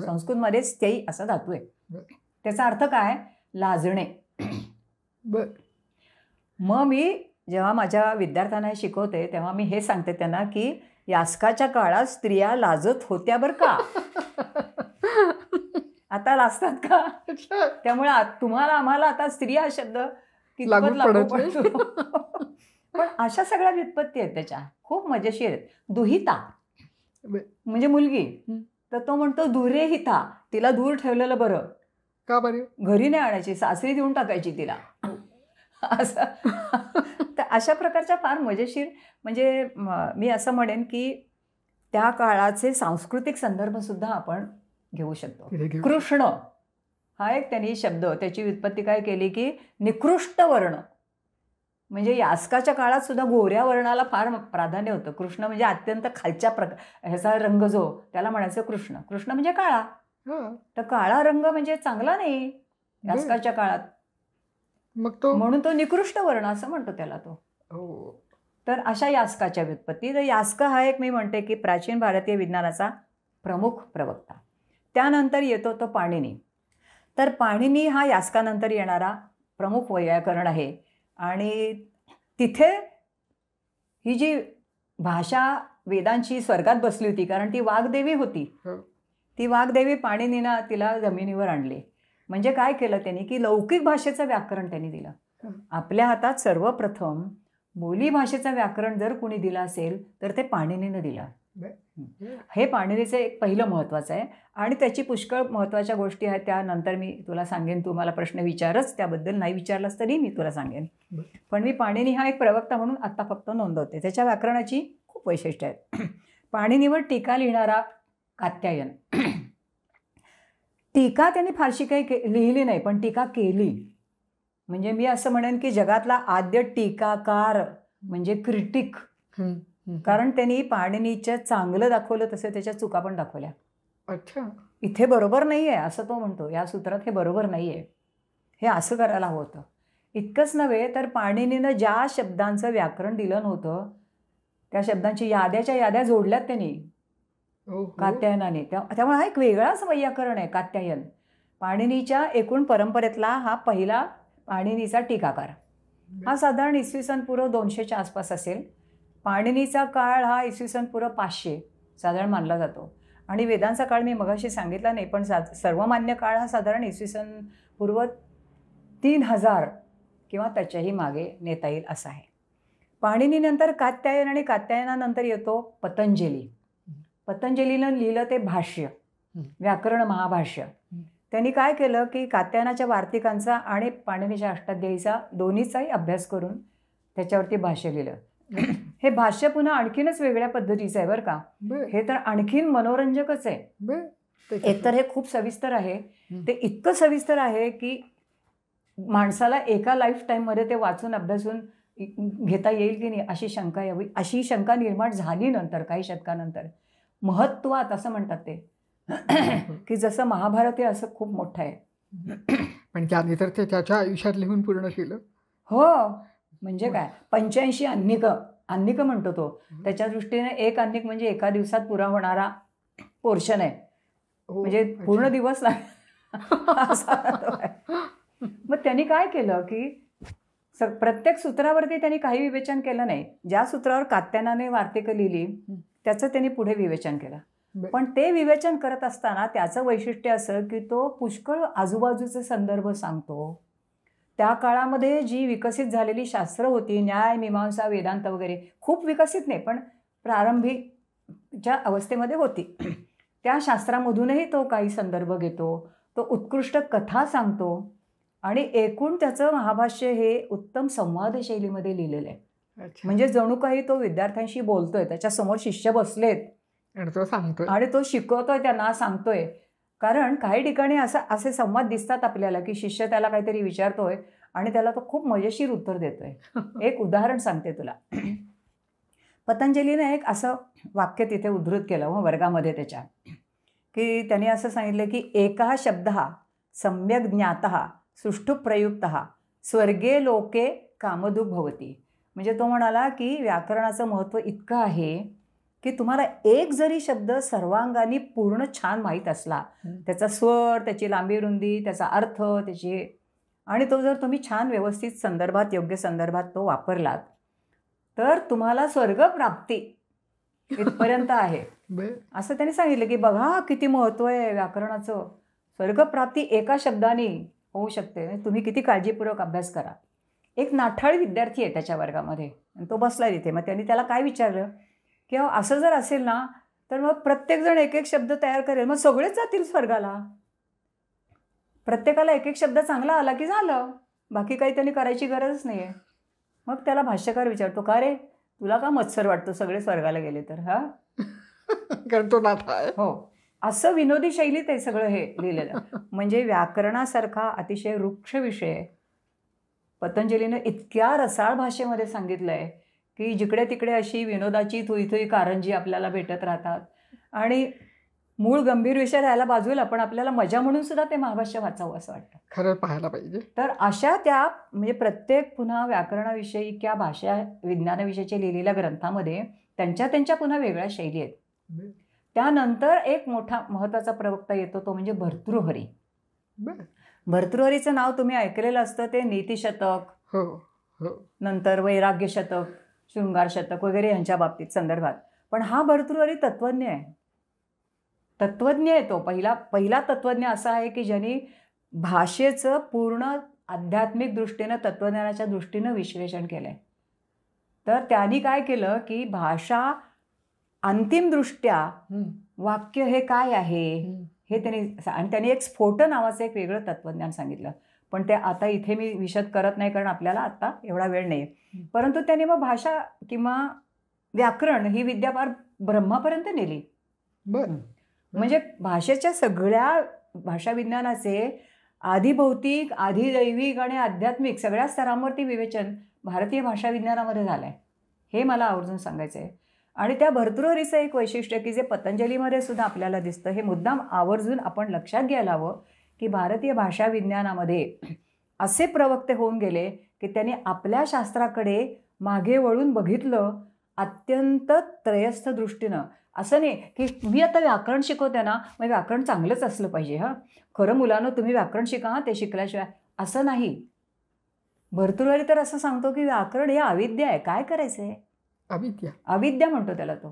संस्कृतमध्ये स्त्ययी असा धातू आहे. त्याचा अर्थ काय? लाजणे. मग मी जेव्हा माझ्या विद्यार्थ्यांना हे शिकवते तेव्हा मी हे सांगते त्यांना की यास्काच्या काळात स्त्रिया लाजत होत्या बरं का. आता लाजतात का? त्यामुळे तुम्हाला आम्हाला आता स्त्री हा शब्द कितपत लागू पडतो. पण अशा सगळ्या व्युत्पत्ती आहेत त्याच्या, खूप मजेशीर आहेत. दुहिता म्हणजे मुलगी, तर तो म्हणतो दुरे हिता, तिला दूर ठेवलेलं बरं. का बरं? घरी नाही आणायची, सासरी देऊन टाकायची तिला. असं तर अशा प्रकारच्या फार मजेशीर, म्हणजे मी असं म्हणेन की त्या काळाचे सांस्कृतिक संदर्भसुद्धा आपण घेऊ शकतो. कृष्ण हा एक त्यांनी शब्द, त्याची व्युत्पत्ती काय केली की निकृष्ट वर्ण. म्हणजे यास्काच्या काळात सुद्धा गोऱ्या वर्णाला फार प्राधान्य होतं. कृष्ण म्हणजे अत्यंत खालच्या ह्याचा रंग जो त्याला म्हणायचं कृष्ण. कृष्ण म्हणजे काळा. तर काळा रंग म्हणजे चांगला नाही यास्काच्या काळात, मग तो म्हणून तो निकृष्ट वर्ण असं म्हणतो त्याला तो. तर अशा यास्काच्या व्युत्पत्ती. तर यास्क हा एक मी म्हणते की प्राचीन भारतीय विज्ञानाचा प्रमुख प्रवक्ता. त्यानंतर येतो तो पाणिनी. तर पाणिनी हा यास्कानंतर येणारा प्रमुख वैयाकरण आहे. आणि तिथे ही जी भाषा वेदांची स्वर्गात बसली होती, कारण ती वाग्देवी होती. ती वाग्देवी पाणिनीनं तिला जमिनीवर आणली. म्हणजे काय केलं त्यांनी की लौकिक भाषेचं व्याकरण त्यांनी दिलं. आपल्या हातात सर्वप्रथम बोली भाषेचं व्याकरण जर कुणी दिलं असेल तर ते पाणिनीनं दिलं. हे पाणिनीचं एक पहिलं महत्त्वाचं आहे. आणि त्याची पुष्कळ महत्त्वाच्या गोष्टी आहेत, त्यानंतर मी तुला सांगेन. तू मला प्रश्न विचारच त्याबद्दल, नाही विचारलास तरी मी तुला सांगेन. पण मी पाणिनी हा एक प्रवक्ता म्हणून आत्ता फक्त नोंदवते. त्याच्या व्याकरणाची खूप वैशिष्ट्य आहेत. पाणिनीवर टीका लिहिणारा कात्यायन. टीका त्यांनी फारशी काही लिहिली नाही, पण टीका केली. म्हणजे मी असं म्हणेन की जगातला आद्य टीकाकार म्हणजे क्रिटिक. कारण त्यांनी पाणिनीचं चांगलं दाखवलं तसं त्याच्या चुका पण दाखवल्या. अच्छा, इथे बरोबर नाही आहे असं तो म्हणतो, या सूत्रात हे बरोबर नाही आहे, हे असं करायला हवं होतं. इतकंच नव्हे तर पाणिनीनं ज्या शब्दांचं व्याकरण दिलं नव्हतं त्या शब्दांची याद्याच्या याद्या जोडल्यात त्यांनी कात्यायनाने. त्यामुळे हा एक वेगळाच वैयाकरण आहे कात्यायन. पाणिनीच्या एकूण परंपरेतला हा पहिला पाणिनीचा टीकाकार. हा साधारण इसवी सन पूर्व 200च्या आसपास असेल. पाणिनीचा काळ हा इसवी सन पूर्व 500 साधारण मानला जातो. आणि वेदांचा काळ मी मगाशी सांगितला नाही, पण सर्वमान्य काळ हा साधारण इसवी सन पूर्व 3000 किंवा त्याच्याही मागे नेता येईल असं आहे. पाणिनीनंतर कात्यायन आणि कात्यायनानंतर येतो पतंजली. पतंजलीनं लिहिलं ते भाष्य, व्याकरण महाभाष्य. त्यांनी काय केलं की कात्यायनाच्या वार्तिकांचा आणि पाणिनीच्या अष्टाध्यायीचा दोन्हीचाही अभ्यास करून त्याच्यावरती भाष्य लिहिलं. हे भाष्य पुन्हा आणखीनच वेगळ्या पद्धतीचं आहे बरं का. हे तर आणखीन मनोरंजकच आहे. एकतर हे खूप सविस्तर आहे. ते इतकं सविस्तर आहे की माणसाला एका लाईफ टाईममध्ये ते वाचून अभ्यासून घेता येईल की नाही अशी शंका यावी, अशी शंका निर्माण झाली नंतर काही शतकानंतर. महत्त्वात असं म्हणतात ते की जसं महाभारत हे असं खूप मोठं आहे. पण त्याने तर ते त्याच्या आयुष्यात लिहून पूर्ण केलं. हो, म्हणजे काय 85 अन्निकं म्हणतो तो. त्याच्या दृष्टीने एक अन्निक म्हणजे एका दिवसात पुरा होणारा पोर्शन आहे. म्हणजे पूर्ण दिवस मग त्यांनी काय केलं की प्रत्येक सूत्रावरती त्यांनी काही विवेचन केलं नाही. ज्या सूत्रावर कात्यायनाने वार्तिकं लिहिली त्याचं त्यांनी पुढे विवेचन केलं. पण ते विवेचन करत असताना त्याचं वैशिष्ट्य असं की तो पुष्कळ आजूबाजूचे संदर्भ सांगतो. त्या काळामध्ये जी विकसित झालेली शास्त्र होती, न्याय, मीमांसा, वेदांत वगैरे, खूप विकसित नाही पण प्रारंभिकच्या अवस्थेमध्ये होती, त्या शास्त्रामधूनही तो काही संदर्भ घेतो. तो उत्कृष्ट कथा सांगतो आणि एकूण त्याचं महाभाष्य हे उत्तम संवाद शैलीमध्ये लिहिलेलं आहे. म्हणजे जणू काही तो विद्यार्थ्यांशी बोलतोय, त्याच्यासमोर शिष्य बसलेत आणि तो शिकवतोय, त्यांना सांगतोय. कारण काही ठिकाणी असे संवाद दिसतात आपल्याला की शिष्य त्याला काहीतरी विचारतोय आणि त्याला तो खूप मजेशीर उत्तर देतोय. एक उदाहरण सांगते तुला. पतंजलीने एक असं वाक्य तिथे उद्धृत केलं वर्गामध्ये त्याच्या, की त्याने असं सांगितलं की एकः शब्दः सम्यक् ज्ञातः सुष्ठु प्रयुक्तः स्वर्गे लोके कामधुक् भवति. म्हणजे तो म्हणाला की व्याकरणाचं महत्त्व इतकं आहे की तुम्हाला एक जरी शब्द सर्वांगाने पूर्ण छान माहीत असला, त्याचा स्वर, त्याची लांबी रुंदी, त्याचा अर्थ, त्याची, आणि तो जर तुम्ही छान व्यवस्थित संदर्भात, योग्य संदर्भात तो वापरलात तर तुम्हाला स्वर्गप्राप्ती इथपर्यंत आहे असं त्यांनी सांगितलं. की बघा किती महत्त्व आहे व्याकरणाचं. स्वर्गप्राप्ती एका शब्दाने होऊ शकते. तुम्ही किती काळजीपूर्वक अभ्यास करा. एक नाठाळी विद्यार्थी आहे त्याच्या वर्गामध्ये आणि तो बसला तिथे. मग त्यांनी त्याला काय विचारलं की असं जर असेल ना तर मग प्रत्येकजण एक एक शब्द तयार करेल, मग सगळेच जातील स्वर्गाला. प्रत्येकाला एक एक शब्द चांगला आला की झालं, बाकी काही त्यांनी करायची गरजच नाही आहे. मग त्याला भाष्यकार विचारतो, का रे तुला का मत्सर वाटतो सगळे स्वर्गाला गेले तर? हा कारण तो नाथा आहे. हो, असं विनोदी शैलीत आहे सगळं हे लिहिलेलं. म्हणजे व्याकरणासारखा अतिशय वृक्ष विषय पतंजलीनं इतक्या रसाळ भाषेमध्ये सांगितलं आहे की जिकडे तिकडे अशी विनोदाची थुईथुई कारंजी आपल्याला भेटत राहतात आणि मूळ गंभीर विषय राहायला बाजूला, पण आपल्याला मजा म्हणून सुद्धा ते महाभाष्य वाचावं असं वाटतं. खरं पाहायला पाहिजे. तर अशा त्या म्हणजे प्रत्येक पुन्हा व्याकरणाविषयी किंवा भाषा विज्ञानाविषयीच्या लिहिलेल्या ग्रंथामध्ये त्यांच्या पुन्हा वेगळ्या शैली आहेत. त्यानंतर एक मोठा महत्त्वाचा प्रवक्ता येतो तो म्हणजे भर्तृहरी. भर्तृहरीचं नाव तुम्ही ऐकलेलं असतं. ते नीतिशतक, नंतर वैराग्य शतक, शृंगार शतक वगैरे यांच्या बाबतीत संदर्भात. पण हा भर्तृहरी तत्त्वज्ञ आहे. तत्त्वज्ञ आहे तो. पहिला तत्त्वज्ञ असा आहे की ज्यांनी भाषेचं पूर्ण आध्यात्मिक दृष्टीनं, तत्त्वज्ञानाच्या दृष्टीनं विश्लेषण केलं आहे. तर त्यांनी काय केलं की भाषा अंतिमदृष्ट्या वाक्य हे काय आहे हे त्यांनी, आणि त्यांनी एक स्फोट नावाचं एक वेगळं तत्त्वज्ञान सांगितलं. पण ते आता इथे मी विशद करत नाही कारण आपल्याला आता एवढा वेळ नाही. परंतु त्यांनी मग भाषा किंवा व्याकरण ही विद्या फार ब्रह्मापर्यंत नेली. म्हणजे भाषेच्या सगळ्या भाषाविज्ञानाचे आधिभौतिक, आधिदैविक आणि आध्यात्मिक सगळ्या स्तरांवरती विवेचन भारतीय भाषाविज्ञानामध्ये झालं आहे. हे मला आवर्जून सांगायचं आहे. आणि त्या भर्तृहरीचं एक वैशिष्ट्य की जे पतंजलीमध्ये सुद्धा आपल्याला दिसतं, हे मुद्दाम आवर्जून आपण लक्षात घ्यायला हवं की भारतीय भाषा विज्ञानामध्ये असे प्रवक्ते होऊन गेले की त्यांनी आपल्या शास्त्राकडे मागे वळून बघितलं अत्यंत त्रयस्थ दृष्टीनं. असं नाही की मी आता व्याकरण शिकवते ना मग व्याकरण चांगलंच असलं पाहिजे, हां खरं मुलांना तुम्ही व्याकरण शिका, हां ते शिकल्याशिवाय, असं नाही. भर्तृहरी तर असं सांगतो की व्याकरण हे अविद्या आहे. काय करायचं आहे? अविद्या म्हणतो त्याला तो.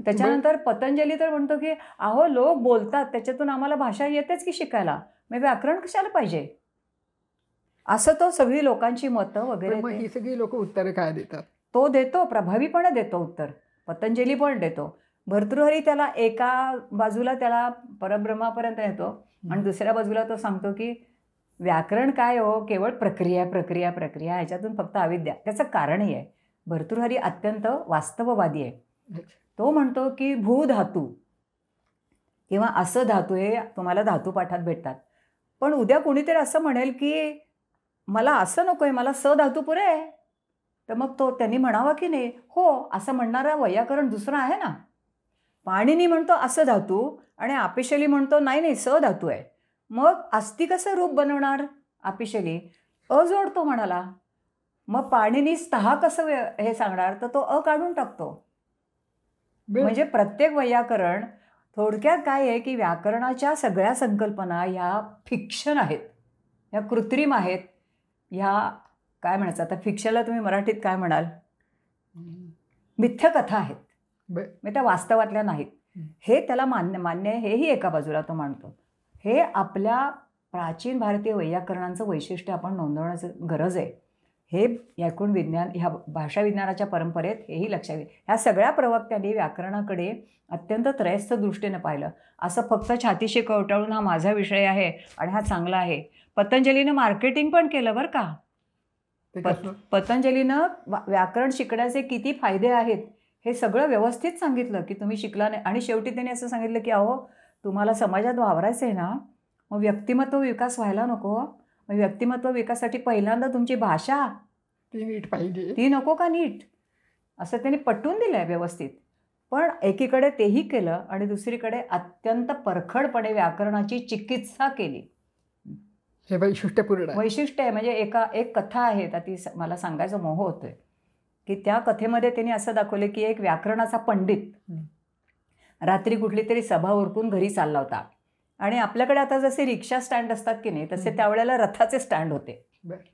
त्याच्यानंतर पतंजली तर म्हणतो की अहो लोक बोलतात त्याच्यातून आम्हाला भाषा येतेच की शिकायला, मग व्याकरण कशाला पाहिजे? असं तो सगळी लोकांची मतं वगैरे पण मग ही सगळी लोक उत्तरं काय देतात? तो देतो, प्रभावीपणे देतो उत्तर. पतंजली पण देतो. भर्तृहरी त्याला एका बाजूला त्याला परब्रह्मापर्यंत येतो आणि दुसऱ्या बाजूला तो सांगतो की व्याकरण काय हो, केवळ प्रक्रिया प्रक्रिया प्रक्रिया, ह्याच्यातून फक्त अविद्या. त्याचं कारणही आहे. भर्तृहरी अत्यंत वास्तववादी आहे. तो म्हणतो की भूधातू किंवा असं धातू हे तुम्हाला धातूपाठात भेटतात, पण उद्या कोणीतरी असं म्हणेल की मला असं नको आहे, मला स धातू पुरे आहे, तर मग त्यांनी म्हणावं की नाही, हो असं म्हणणारा वैयाकरण दुसरं आहे ना. पाणिनी म्हणतो असं धातू आणि आपिशली म्हणतो नाही नाही स धातू आहे. मग अस्ति कसं रूप बनवणार? आपिशली अ जोडतो म्हणाला. मग पाणिनी स्तः कसं हे सांगणार? तर तो अ काढून टाकतो. म्हणजे प्रत्येक वैयाकरण थोडक्यात काय आहे की व्याकरणाच्या सगळ्या संकल्पना ह्या फिक्शन आहेत, ह्या कृत्रिम आहेत, ह्या काय म्हणायचं आता फिक्शनला तुम्ही मराठीत काय म्हणाल? मिथ्यकथा आहेत, म्हणजे त्या वास्तवातल्या नाहीत. हे त्याला मान्य आहे, हेही एका बाजूला तो मांडतो. हे आपल्या प्राचीन भारतीय वैयाकरणांचं वैशिष्ट्य आपण नोंदवण्याचं गरज आहे. हे एकूण विज्ञान, ह्या भाषा विज्ञानाच्या परंपरेत हेही लक्षात येईल. ह्या सगळ्या प्रवक्त्यांनी व्याकरणाकडे अत्यंत त्रयस्थ दृष्टीने पाहिलं. असं फक्त छातीशी कवटाळून हा माझा विषय आहे आणि हा चांगला आहे. पतंजलीनं मार्केटिंग पण केलं बरं का. पतंजलीनं व्याकरण शिकण्याचे किती फायदे आहेत हे सगळं व्यवस्थित सांगितलं की तुम्ही शिकला नाही. आणि शेवटी त्यांनी असं सांगितलं की अहो तुम्हाला समाजात वावरायचं आहे ना, मग व्यक्तिमत्व विकास व्हायला नको. मग व्यक्तिमत्व विकासासाठी पहिल्यांदा तुमची भाषा ती नीट पाहिजे, ती नको का नीट, असं त्यांनी पटवून दिलं आहे व्यवस्थित. पण एकीकडे तेही केलं आणि दुसरीकडे अत्यंत परखडपणे व्याकरणाची चिकित्सा केली. हे वैशिष्ट्यपूर्ण वैशिष्ट्य आहे. म्हणजे एक कथा आहे, तर ती मला सांगायचा मोह होतोय की त्या कथेमध्ये त्यांनी असं दाखवलं की एक व्याकरणाचा पंडित रात्री कुठली तरी सभा उरकून घरी चालला होता आणि आपल्याकडे आता जसे रिक्षा स्टँड असतात की नाही, तसे त्यावेळेला रथाचे स्टँड होते.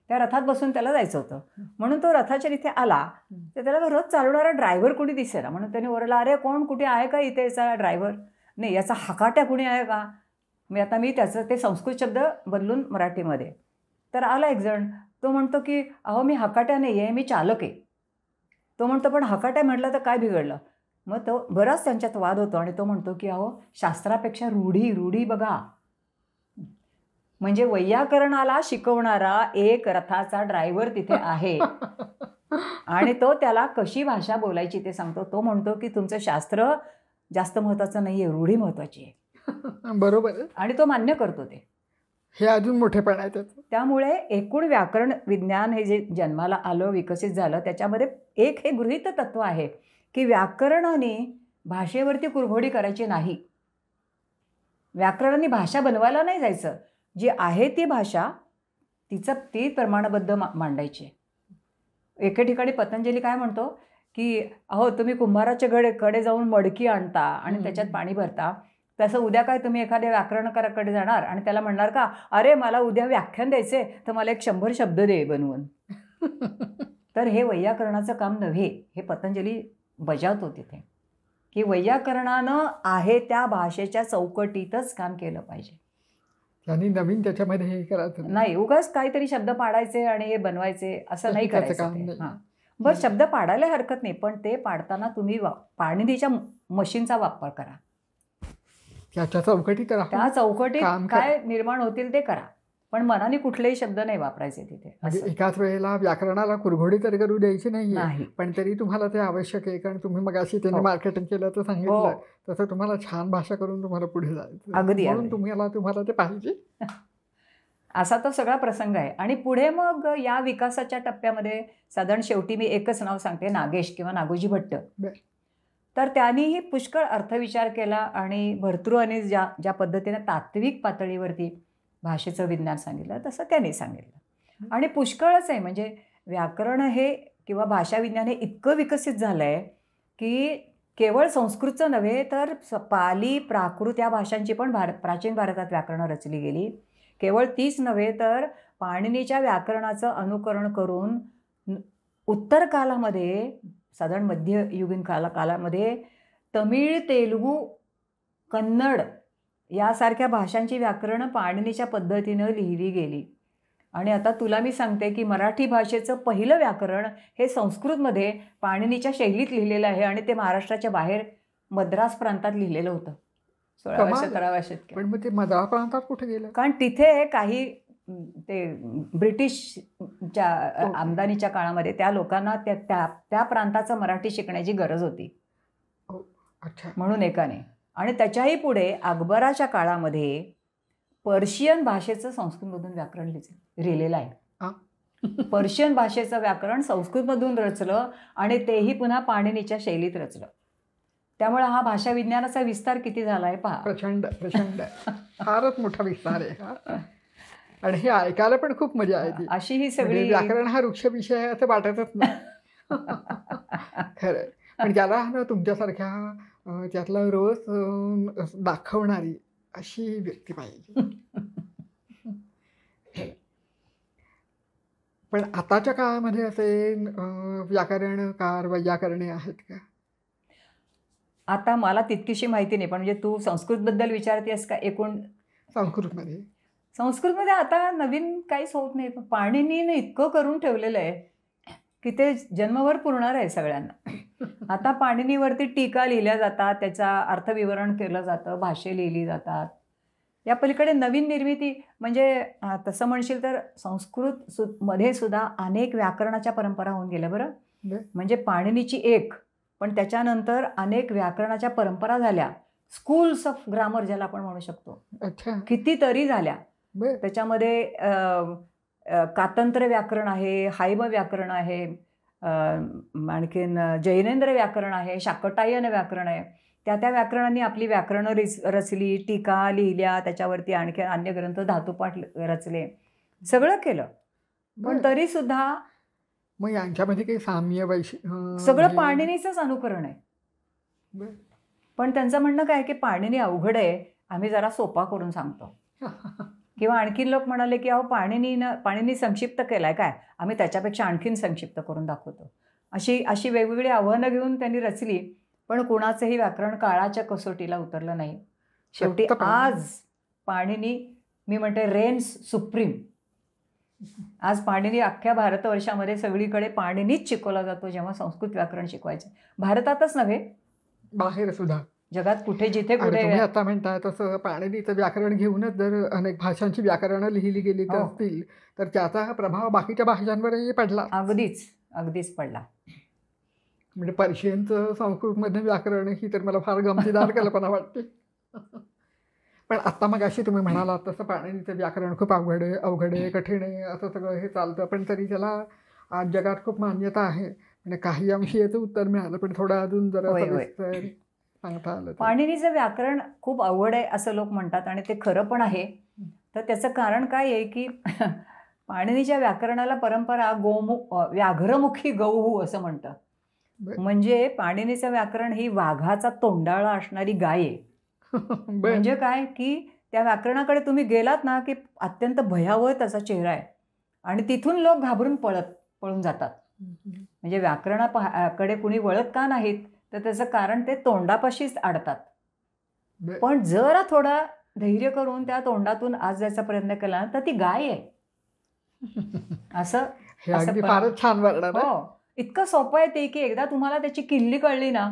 त्या रथात बसून त्याला जायचं होतं. म्हणून तो रथाच्या इथे आला, तर त्याला रथ चालवणारा ड्रायव्हर कुणी दिसेना. म्हणून त्याने ओरडला, अरे कोण कुठे आहे का इथे याचा ड्रायव्हर? नाही, याचा हकाट्या कुणी आहे का? मी त्याचं ते संस्कृत शब्द बदलून मराठीमध्ये. तर आला एक जण, तो म्हणतो की अहो मी हकाट्या नाही आहे, मी चालक आहे. तो म्हणतो पण हकाट्या म्हटलं तर काय बिघडलं? मग तो बराच त्यांच्यात वाद होतो आणि तो म्हणतो की अहो शास्त्रापेक्षा रूढी बघा. म्हणजे वैयाकरणाला शिकवणारा एक रथाचा ड्रायव्हर तिथे आहे आणि तो त्याला कशी भाषा बोलायची ते सांगतो. तो म्हणतो की तुमचं शास्त्र जास्त महत्त्वाचं नाही आहे, रूढी महत्त्वाची आहे. बरोबर. आणि तो मान्य करतो. ते हे अजून मोठेपण आहे त्याचं. त्यामुळे एकूण व्याकरण विज्ञान हे जे जन्माला आलं, विकसित झालं, त्याच्यामध्ये एक हे गृहीत तत्व आहे की व्याकरणाने भाषेवरती कुरघोडी करायची नाही. व्याकरणाने भाषा बनवायला नाही जायचं. जी आहे ती भाषा ती प्रमाणबद्ध मांडायची. एके ठिकाणी पतंजली काय म्हणतो की अहो तुम्ही कुंभाराच्या कडे जाऊन मडकी आणता आणि त्याच्यात पाणी भरता, तसं उद्या काय तुम्ही एखाद्या व्याकरणकाराकडे जाणार आणि त्याला म्हणणार का अरे मला उद्या व्याख्यान द्यायचे तर मला 100 शब्द दे बनवून. तर हे वैयाकरणाचं काम नव्हे, हे पतंजली बजावतो तिथे की वैयाकरणानं आहे त्या भाषेच्या चौकटीतच काम केलं पाहिजे. त्यांनी नवीन त्याच्यामध्ये हे करायचं नाही, उगाच काहीतरी शब्द पाडायचे आणि हे बनवायचे असं नाही करायचं. हां, बरं शब्द पाडायला हरकत नाही, पण ते पाडताना तुम्ही पाणिनीच्या मशीनचा वापर करा. त्याच्या चौकटी करा, त्या चौकटीत काय निर्माण होतील ते करा, पण मनाने कुठलेही शब्द नाही वापरायचे तिथे. म्हणजे एकाच वेळेला व्याकरणाला कुरघोडी तर करू द्यायची नाही, पण तरी तुम्हाला ते आवश्यक आहे. कारण तुम्ही मग अशी त्यांनी मार्केटिंग केलं तर सांगितलं तसं तुम्हाला छान भाषा करून तुम्हाला पुढे जायचं. अगदी म्हणून तुम्हाला ते पाहिजे. असा तो सगळा प्रसंग आहे. आणि पुढे मग या विकासाच्या टप्प्यामध्ये साधारण शेवटी मी एकच नाव सांगते, नागेश किंवा नागोजी भट्ट. तर त्यांनीही पुष्कळ अर्थविचार केला आणि भर्तृहरीने ज्या पद्धतीने तात्विक पातळीवरती भाषेचं विज्ञान सांगितलं तसं त्यांनी सांगितलं. आणि पुष्कळच आहे. म्हणजे व्याकरण हे किंवा भाषा विज्ञान हे इतकं विकसित झालं आहे की केवळ संस्कृतचं नव्हे तर पाली, प्राकृत या भाषांची पण प्राचीन भारतात व्याकरणं रचली गेली. केवळ तीच नव्हे तर पाणिनीच्या व्याकरणाचं अनुकरण करून उत्तर कालामध्ये, साधारण मध्ययुगीन कालामध्ये तमिळ, तेलुगू, कन्नड यासारख्या भाषांची व्याकरणं पाणिनीच्या पद्धतीनं लिहिली गेली. आणि आता तुला मी सांगते की मराठी भाषेचं पहिलं व्याकरण हे संस्कृतमध्ये पाणिनीच्या शैलीत लिहिलेलं आहे आणि ते महाराष्ट्राच्या बाहेर मद्रास प्रांतात लिहिलेलं होतं 16व्या-17व्या शतकात. पण मग ते मद्रास प्रांतात कुठे गेलं? कारण तिथे काही ते ब्रिटिशच्या आमदानीच्या काळामध्ये त्या लोकांना त्या प्रांताचं मराठी शिकण्याची गरज होती. अच्छा. म्हणून एकाने. आणि त्याच्याही पुढे अकबराच्या काळामध्ये पर्शियन भाषेचं संस्कृतमधून व्याकरण लिहिलेलं आहे. पर्शियन भाषेचं व्याकरण संस्कृतमधून रचलं आणि तेही पुन्हा पाणिनीच्या शैलीत रचलं. त्यामुळे हा भाषा विज्ञानाचा विस्तार किती झाला आहे पहा. प्रचंड प्रचंड फारच मोठा विस्तार आहे. आणि हे ऐकायला पण खूप मजा येते. अशी ही सगळी व्याकरण हा वृक्ष विषय आहे असं वाटतच नाही. खरं. पण ज्याला ना तुमच्यासारख्या त्यातला रस दाखवणारी अशी व्यक्ती पाहिजे. पण आताच्या काळामध्ये असे व्याकरणकार वैयाकरणे आहेत का? आता मला तितकीशी माहिती नाही, पण म्हणजे तू संस्कृतबद्दल विचारतेस का? एकूण संस्कृतमध्ये आता नवीन काहीच होत नाही. पाणिनीने इतकं करून ठेवलेलं आहे की ते जन्मभर पुरणार आहे सगळ्यांना. आता पाणिनीवरती टीका लिहिल्या जातात, त्याचा अर्थविवरण केलं जातं, भाष्य लिहिली जातात. या पलीकडे नवीन निर्मिती म्हणजे तसं म्हणशील तर संस्कृतमध्ये सुद्धा अनेक व्याकरणाच्या परंपरा होऊन गेल्या. बरं, म्हणजे पाणिनीची एक, पण त्याच्यानंतर अनेक व्याकरणाच्या परंपरा झाल्या. स्कूल्स ऑफ ग्रामर ज्याला आपण म्हणू शकतो, कितीतरी झाल्या. त्याच्यामध्ये कातंत्र व्याकरण आहे, हायम व्याकरण आहे, आणखीन जैनेंद्र व्याकरण आहे, शाकटायन व्याकरण आहे. त्या व्याकरणांनी आपली व्याकरणं रचली, टीका लिहिल्या, त्याच्यावरती आणखी अन्य ग्रंथ धातुपाठ रचले, सगळं केलं. पण तरीसुद्धा मग यांच्यामध्ये काही साम्य सगळं पाणिनीचंच अनुकरण आहे. पण त्यांचं म्हणणं काय की पाणिनी अवघड आहे, आम्ही जरा सोपा करून सांगतो. किंवा आणखीन लोक म्हणाले की अहो पाणिनी संक्षिप्त केलाय काय, आम्ही त्याच्यापेक्षा आणखीन संक्षिप्त करून दाखवतो. अशी वेगवेगळी आव्हानं घेऊन त्यांनी रचली. पण कोणाचंही व्याकरण काळाच्या कसोटीला उतरलं नाही. शेवटी आज पाणिनी, मी म्हणते रेन्स सुप्रीम. आज पाणिनी अख्ख्या भारतवर्षामध्ये सगळीकडे पाणिनीच शिकवला जातो जेव्हा संस्कृत व्याकरण शिकवायचं. भारतातच नव्हे, बाहेर सुद्धा जगात कुठे जिथे कुठे. तुम्ही आता म्हणताय तसं पाणिनीचं व्याकरण घेऊनच जर अनेक भाषांची व्याकरणं लिहिली गेली असतील तर त्याचा प्रभाव बाकीच्या भाषांवरही पडला. अगदीच पडला. म्हणजे पर्शियनचं संस्कृतमध्ये व्याकरण ही तर मला फार गमतीदार कल्पना वाटते. पण आत्ता मग अशी तुम्ही म्हणालात तसं पाणिनीचं व्याकरण खूप अवघड आहे, कठीण आहे, असं सगळं हे चालतं. पण तरी त्याला आज जगात खूप मान्यता आहे. म्हणजे काही अंशी याचं उत्तर मिळालं, पण थोडं अजून जरा सांगता आलं. पाणिनीचं व्याकरण खूप अवघड आहे असं लोक म्हणतात आणि ते खरं पण आहे. तर त्याचं कारण काय आहे की पाणिनीच्या व्याकरणाला परंपरा व्याघ्रमुखी गौहू असं म्हणतं. म्हणजे पाणिनीचं व्याकरण ही वाघाचा तोंडाळा असणारी गाय आहे. म्हणजे काय की त्या व्याकरणाकडे तुम्ही गेलात ना की अत्यंत भयावह त्याचा चेहरा आहे आणि तिथून लोक घाबरून पळून जातात. म्हणजे व्याकरणाकडे कुणी वळत का नाहीत तर त्याचं कारण ते तोंडापाशीच अडतात. पण जरा थोडा धैर्य करून त्या तोंडातून आज जायचा प्रयत्न केला तर ती गाय आहे असं फारच छान वर्णन. हो, इतकं सोपं आहे ते की एकदा तुम्हाला त्याची किल्ली कळली ना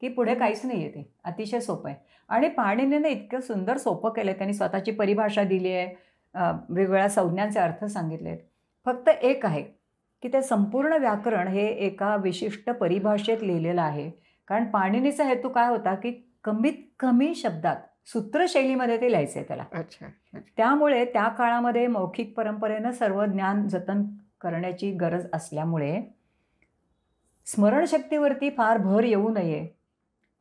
की पुढे काहीच नाही आहे. ते अतिशय सोपं आहे. आणि पाणिनीने इतकं सुंदर सोपं केलं. त्यांनी स्वतःची परिभाषा दिली आहे, वेगवेगळ्या संज्ञांचे अर्थ सांगितले आहेत. फक्त एक आहे की ते संपूर्ण व्याकरण हे एका विशिष्ट परिभाषेत लिहिलेलं आहे. कारण पाणिनीचा हेतू काय होता की कमीत कमी शब्दात सूत्रशैलीमध्ये ते लिहायचं आहे त्याला. त्यामुळे त्या काळामध्ये मौखिक परंपरेनं सर्व ज्ञान जतन करण्याची गरज असल्यामुळे स्मरणशक्तीवरती फार भर येऊ नये,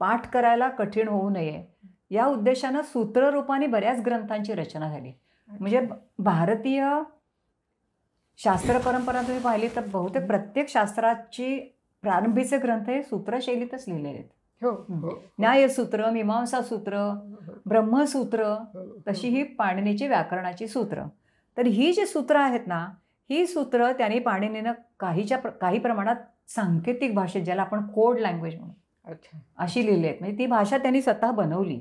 पाठ करायला कठीण होऊ नये, या उद्देशानं सूत्ररूपाने बऱ्याच ग्रंथांची रचना झाली. म्हणजे भारतीय शास्त्र परंपरा तुम्ही पाहिली तर बहुतेक प्रत्येक शास्त्राची प्रारंभीचे ग्रंथ हे सूत्रशैलीतच लिहिलेले आहेत. न्यायसूत्र, मीमांसासूत्र, ब्रह्मसूत्र, तशी ही पाणिनीची व्याकरणाची सूत्र. तर ही जी सूत्र आहेत ना, ही सूत्र त्यांनी पाणिनीनं काही प्रमाणात सांकेतिक भाषेत, ज्याला आपण कोड लँग्वेज म्हणू, अशी लिहिली आहेत. म्हणजे ती भाषा त्यांनी स्वतः बनवली.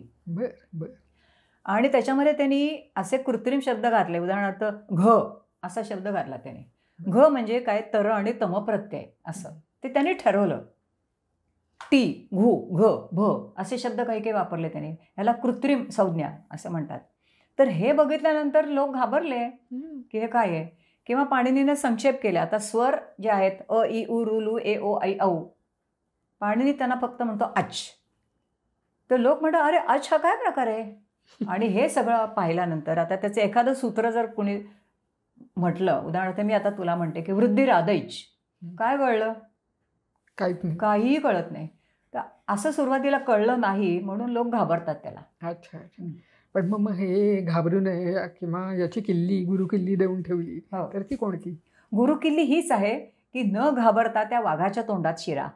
आणि त्याच्यामध्ये त्यांनी असे कृत्रिम शब्द घातले. उदाहरणार्थ घ असा शब्द घातला त्याने. घ म्हणजे काय, तर आणि तम प्रत्यय असं ते त्यांनी ठरवलं. टी, घु, घ, भ असे शब्द काही काही वापरले त्याने. ह्याला कृत्रिम संज्ञा असं म्हणतात. तर हे बघितल्यानंतर लोक घाबरले की हे काय आहे. किंवा पाणिनीने संक्षेप केला. आता स्वर जे आहेत अ, इ, उ, रू, लू, ए, ओ, ऐ, औ, पाणिनी त्यांना फक्त म्हणतो अच. तर लोक म्हणतात अरे अच हा काय प्रकार आहे. आणि हे सगळं पाहिल्यानंतर आता त्याचं एखादं सूत्र जर कुणी म्हटलं, उदाहरणार्थ मी आता तुला म्हणते की वृद्धिरादैच, काय कळलं, काहीही कळत नाही. तर असं सुरुवातीला कळलं नाही म्हणून लोक घाबरतात त्याला. अच्छा अच्छा. पण मग हे घाबरू नये किंवा याची किल्ली, गुरु किल्ली देऊन ठेवली तर ती कोणती? गुरु किल्ली हीच आहे की न घाबरता त्या वाघाच्या तोंडात शिरा,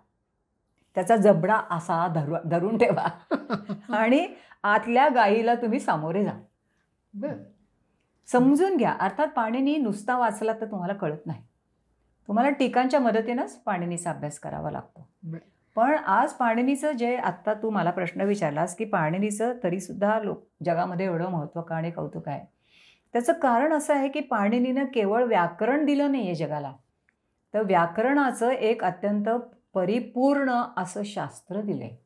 त्याचा जबडा असा धरून ठेवा आणि आतल्या गायीला तुम्ही सामोरे जा. समजून घ्या. अर्थात पाणिनी नुसता वाचला तर तुम्हाला कळत नाही. तुम्हाला टीकांच्या मदतीनंच पाणिनीचा अभ्यास करावा लागतो. पण आज पाणिनीचं जे आत्ता तू मला प्रश्न विचारलास की पाणिनीचं तरीसुद्धा जगामध्ये एवढं महत्त्व का आणि कौतुक आहे, त्याचं कारण असं आहे की पाणिनीनं केवळ व्याकरण दिलं नाही आहे जगाला, तर व्याकरणाचं एक अत्यंत परिपूर्ण असं शास्त्र दिलं आहे.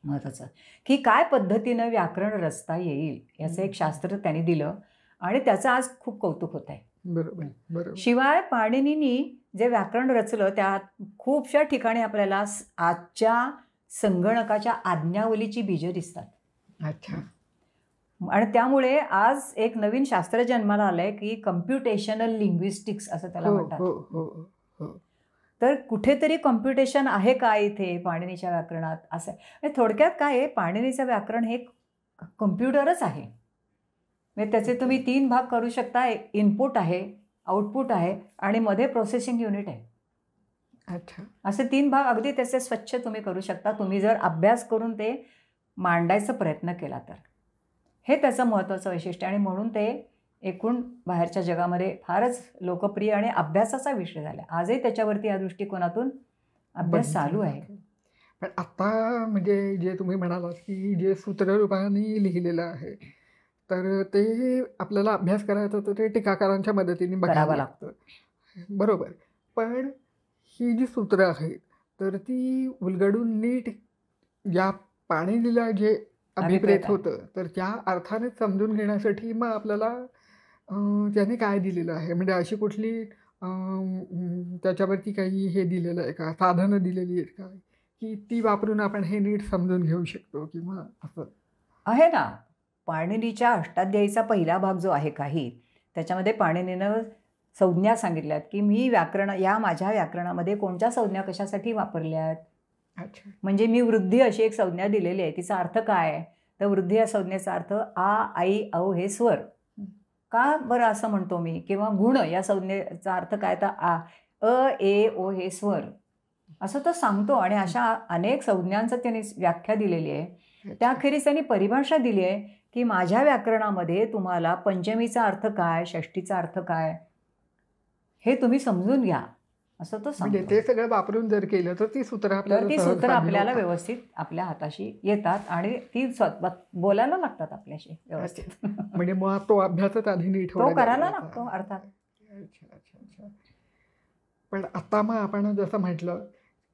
महत्त्वाचं की काय पद्धतीनं व्याकरण रचता येईल याचं एक शास्त्र त्यांनी दिलं आणि त्याचं आज खूप कौतुक होत आहे. बरोबर बरोबर. शिवाय पाणिनींनी जे व्याकरण रचलं त्यात खूपशा ठिकाणी आपल्याला आजच्या संगणकाच्या आज्ञावलीची बीजं दिसतात. अच्छा. आणि त्यामुळे आज एक नवीन शास्त्र जन्माला आलंय की कम्प्युटेशनल लिंग्विस्टिक्स असं त्याला म्हणतात. तर कुठेतरी कॉम्प्युटेशन आहे का इथे पाणिनीच्या व्याकरणात असं आहे. थोडक्यात काय आहे, पाणिनीचं व्याकरण हे कम्प्युटरच आहे. म्हणजे त्याचे तुम्ही 3 भाग करू शकता. इनपुट आहे, आउटपुट आहे आणि मध्ये प्रोसेसिंग युनिट आहे. अच्छा. असे 3 भाग अगदी त्याचे स्वच्छ तुम्ही करू शकता, तुम्ही जर अभ्यास करून ते मांडायचा प्रयत्न केला तर. हे त्याचं महत्त्वाचं वैशिष्ट्य आणि म्हणून ते एकूण बाहेरच्या जगामध्ये फारच लोकप्रिय आणि अभ्यासाचा विषय झाला. आजही त्याच्यावरती या दृष्टिकोनातून अभ्यास चालू आहे. पण आता म्हणजे जे तुम्ही म्हणालात की जे सूत्ररूपाने लिहिलेलं आहे तर ते आपल्याला अभ्यास करायचा तर ते टीकाकारांच्या मदतीने बघावं लागतं. बरोबर. पण ही जी सूत्र आहेत तर ती उलगडून नीट या पाणिनीला जे अभिप्रेत होतं तर त्या अर्थाने समजून घेण्यासाठी मग आपल्याला त्याने काय दिलेलं आहे, म्हणजे अशी कुठली त्याच्यावरती काही हे दिलेलं आहे का, साधनं दिलेली आहेत का की ती वापरून आपण हे नीट समजून घेऊ शकतो किंवा असं आहे ना. पाणिनीच्या अष्टाध्यायीचा पहिला भाग जो आहे काही, त्याच्यामध्ये पाणिनीनं संज्ञा सांगितल्यात की मी माझ्या व्याकरणामध्ये कोणत्या संज्ञा कशासाठी वापरल्यात. अच्छा. म्हणजे मी वृद्धी अशी एक संज्ञा दिलेली आहे, तिचा अर्थ काय आहे, तर वृद्धी या संज्ञेचा अर्थ आ, आई, औ हे स्वर. का बरं असं म्हणतो मी, किंवा गुण या संज्ञेचा अर्थ काय, तर अ, ए, ओ हे स्वर असं तो सांगतो. आणि अशा अनेक संज्ञांचं त्यांनी व्याख्या दिलेली आहे. त्याखेरीज त्यांनी परिभाषा दिली आहे की माझ्या व्याकरणामध्ये तुम्हाला पंचमीचा अर्थ काय, षष्टीचा अर्थ काय हे तुम्ही समजून घ्या असं तो सांगतो. म्हणजे ते सगळं वापरून जर केलं तर ती सूत्र आपल्याला व्यवस्थित आपल्या हाताशी येतात आणि ती बोलायला लागतात आपल्याशी व्यवस्थित. म्हणजे मग तो अभ्यासच आधी नीट तो करायला लागतो अर्थात. अच्छा अच्छा अच्छा. पण आता मग आपण जसं म्हटलं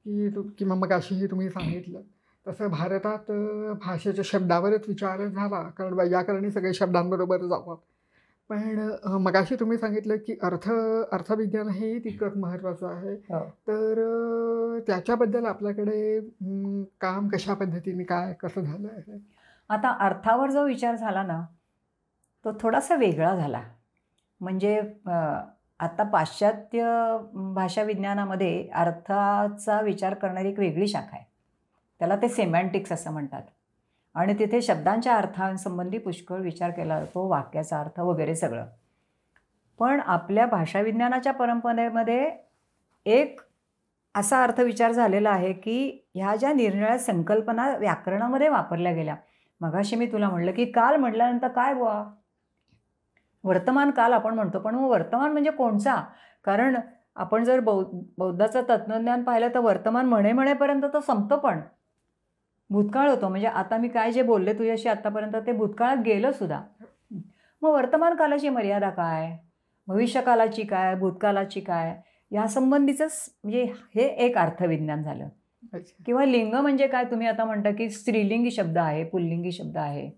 की किंवा मग अशीही तुम्ही सांगितलं तसं भारतात भाषेच्या शब्दावरच विचार झाला, कारण वैयाकरणी सगळे शब्दांबरोबर जातात. पण मगाशी तुम्ही सांगितलं की अर्थविज्ञान हे तितकंच महत्त्वाचं आहे. तर त्याच्याबद्दल आपल्याकडे काम कशा पद्धतीने काय कसं झालं आहे. आता अर्थावर जो विचार झाला ना तो थोडासा वेगळा झाला. म्हणजे आता पाश्चात्य भाषा विज्ञानामध्ये अर्थाचा विचार करणारी एक वेगळी शाखा आहे, त्याला ते सेमॅन्टिक्स असं म्हणतात. आणि तिथे शब्दांच्या अर्थांसंबंधी पुष्कळ विचार केला जातो, वाक्याचा अर्थ वगैरे सगळं. पण आपल्या भाषाविज्ञानाच्या परंपरेमध्ये एक असा अर्थविचार झालेला आहे की ह्या ज्या निरनिराळ्या संकल्पना व्याकरणामध्ये वापरल्या गेल्या, मगाशी मी तुला म्हटलं की काल म्हटल्यानंतर काय बुवा, वर्तमान काल आपण म्हणतो, पण मग वर्तमान म्हणजे कोणचा. कारण आपण जर बौद्धाचं तत्त्वज्ञान पाहिलं तर वर्तमान म्हणेपर्यंत तो संपतो, पण भूतकाळ होतो. म्हणजे आता मी काय जे बोलले तुझ्याशी आत्तापर्यंत ते भूतकाळात गेलं सुद्धा. मग वर्तमान कालाची मर्यादा काय. भविष्यकालाची काय, भूतकालाची काय, यासंबंधीचं म्हणजे हे एक अर्थविज्ञान झालं. अच्छा. किंवा लिंग म्हणजे काय, तुम्ही आता म्हणता की स्त्रीलिंगी शब्द आहे, पुल्लिंगी शब्द आहे,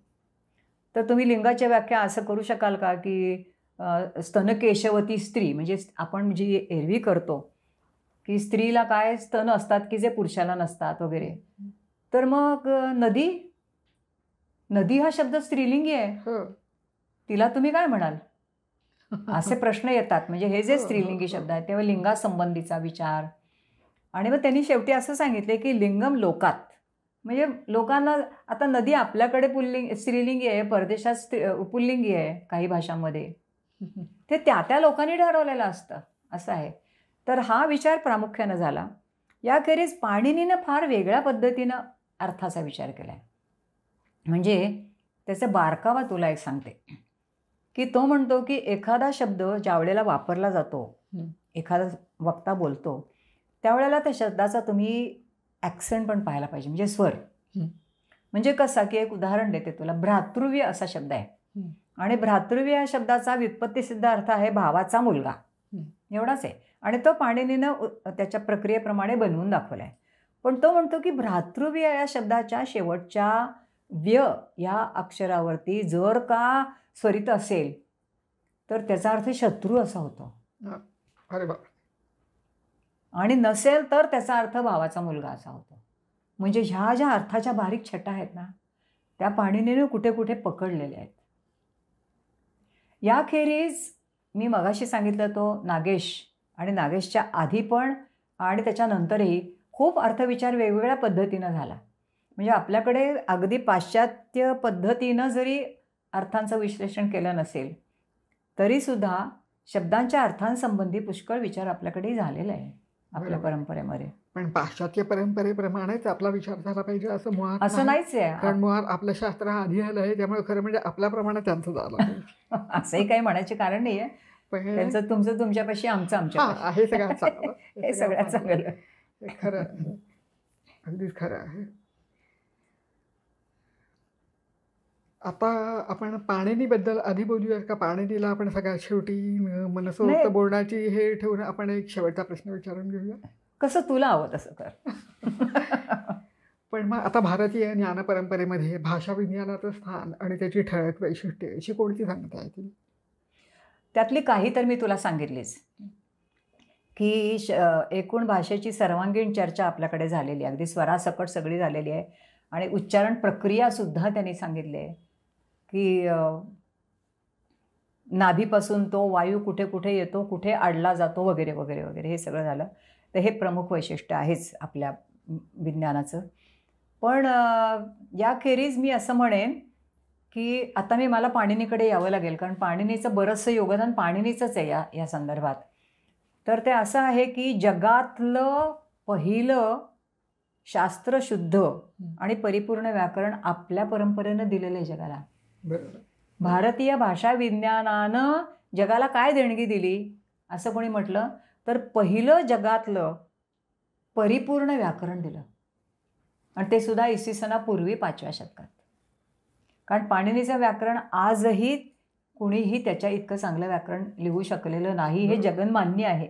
तर तुम्ही लिंगाची व्याख्या असं करू शकाल का की स्तनकेशवती स्त्री, म्हणजे आपण जी एरवी करतो की स्त्रीला काय स्तन असतात की जे पुरुषाला नसतात वगैरे, तर मग नदी, नदी हा शब्द स्त्रीलिंगी आहे, हो. तिला तुम्ही काय म्हणाल, असे प्रश्न येतात. म्हणजे हे जे हो, हो, स्त्रीलिंगी हो. शब्द आहेत तेव्हा लिंगासंबंधीचा विचार. आणि मग त्यांनी शेवटी असं सांगितले की लिंगम लोकात, म्हणजे लोकांना, आता नदी आपल्याकडे स्त्रीलिंगी आहे, परदेशात पुल्लिंगी आहे काही भाषांमध्ये, ते त्या त्या लोकांनी ठरवलेलं असतं, असं आहे. तर हा विचार प्रामुख्यानं झाला. याखेरीज पाणिनीनं फार वेगळ्या पद्धतीनं अर्थाचा विचार केला आहे. म्हणजे त्याचा बारकावा तुला एक सांगते की तो म्हणतो की एखादा शब्द ज्या वेळेला वापरला जातो, एखादा वक्ता बोलतो, त्यावेळेला त्या शब्दाचा तुम्ही ॲक्सेंट पण पाहायला पाहिजे, म्हणजे स्वर. म्हणजे कसा की एक उदाहरण देते तुला. भ्रातृव्य असा शब्द आहे आणि भ्रातृव्य या शब्दाचा व्युत्पत्तीसिद्ध अर्थ आहे भावाचा मुलगा, एवढाच आहे. आणि तो पाणिनीनं त्याच्या प्रक्रियेप्रमाणे बनवून दाखवला आहे. पण तो म्हणतो की भ्रातृव्य या शब्दाच्या शेवटच्या व्य या अक्षरावरती जर का स्वरित असेल तर त्याचा अर्थ शत्रू असा होतो. अरे बाप. आणि नसेल तर त्याचा अर्थ भावाचा मुलगा असा होतो. म्हणजे ह्या ज्या अर्थाच्या बारीक छटा आहेत ना, त्या पाणिनीने कुठे कुठे पकडलेल्या आहेत. याखेरीज मी मगाशी सांगितलं तो नागेश, आणि नागेशच्या आधी पण आणि त्याच्यानंतरही खूप अर्थविचार वेगवेगळ्या पद्धतीनं झाला. म्हणजे आपल्याकडे अगदी पाश्चात्य पद्धतीनं जरी अर्थांचं विश्लेषण केलं नसेल तरीसुद्धा शब्दांच्या अर्थांसंबंधी पुष्कळ विचार आपल्याकडे झालेला आहे आपल्या परंपरेमध्ये. पण पाश्चात्य परंपरेप्रमाणेच आपला विचार झाला पाहिजे असं मुळात असं नाहीच आहे. कारण मुळात आपलं शास्त्र आधी आलं आहे, त्यामुळे खरं म्हणजे आपल्याप्रमाणे त्यांचं झालं असंही काही म्हणायचे कारण नाही आहे. पण त्यांचं तुमचं तुमच्यापाशी, आमचं आमच्यापाशी, हे सगळ्यात चांगलं. हे सगळ्यात चांगलं. हे खरं आहे, अगदीच खरं आहे. आता आपण पाणिनीबद्दल आधी बोलूया का? पाणिनीला आपण सगळ्यात शेवटी मनसोक्त बोलण्याची हे ठेवून आपण एक शेवटचा प्रश्न विचारून घेऊया. कसं तुला हवं तसं कर. पण मग आता भारतीय ज्ञान परंपरेमध्ये भाषा विज्ञानाचं स्थान आणि त्याची ठळक वैशिष्ट्ये अशी कोणती सांगता येतील? त्यातली काही तर मी तुला सांगितलीच की एकूण भाषेची सर्वांगीण चर्चा आपल्याकडे झालेली आहे, अगदी स्वरासकट सगळी झालेली आहे. आणि उच्चारण प्रक्रियासुद्धा त्यांनी सांगितली आहे की नाभीपासून तो वायू कुठे कुठे येतो, कुठे अडला जातो वगैरे वगैरे वगैरे, हे सगळं झालं. तर हे प्रमुख वैशिष्ट्य आहेच आपल्या विज्ञानाचं. पण याखेरीज मी असं म्हणेन की आता मला पाणिनीकडे यावं लागेल, कारण पाणिनीचं बरंचसं योगदान पाणिनीचंच आहे या संदर्भात. तर ते असं आहे की जगातलं पहिलं शास्त्रशुद्ध आणि परिपूर्ण व्याकरण आपल्या परंपरेनं दिलेलं आहे जगाला. बरोबर. भारतीय भाषा विज्ञानानं जगाला काय देणगी दिली असं कोणी म्हटलं तर पहिलं जगातलं परिपूर्ण व्याकरण दिलं, आणि ते सुद्धा इसवी सनापूर्वी 5व्या शतकात. कारण पाणिनीचं व्याकरण आजही कुणीही त्याच्या इतकं चांगलं व्याकरण लिहू शकलेलं नाही, हे जगन्मान्य आहे.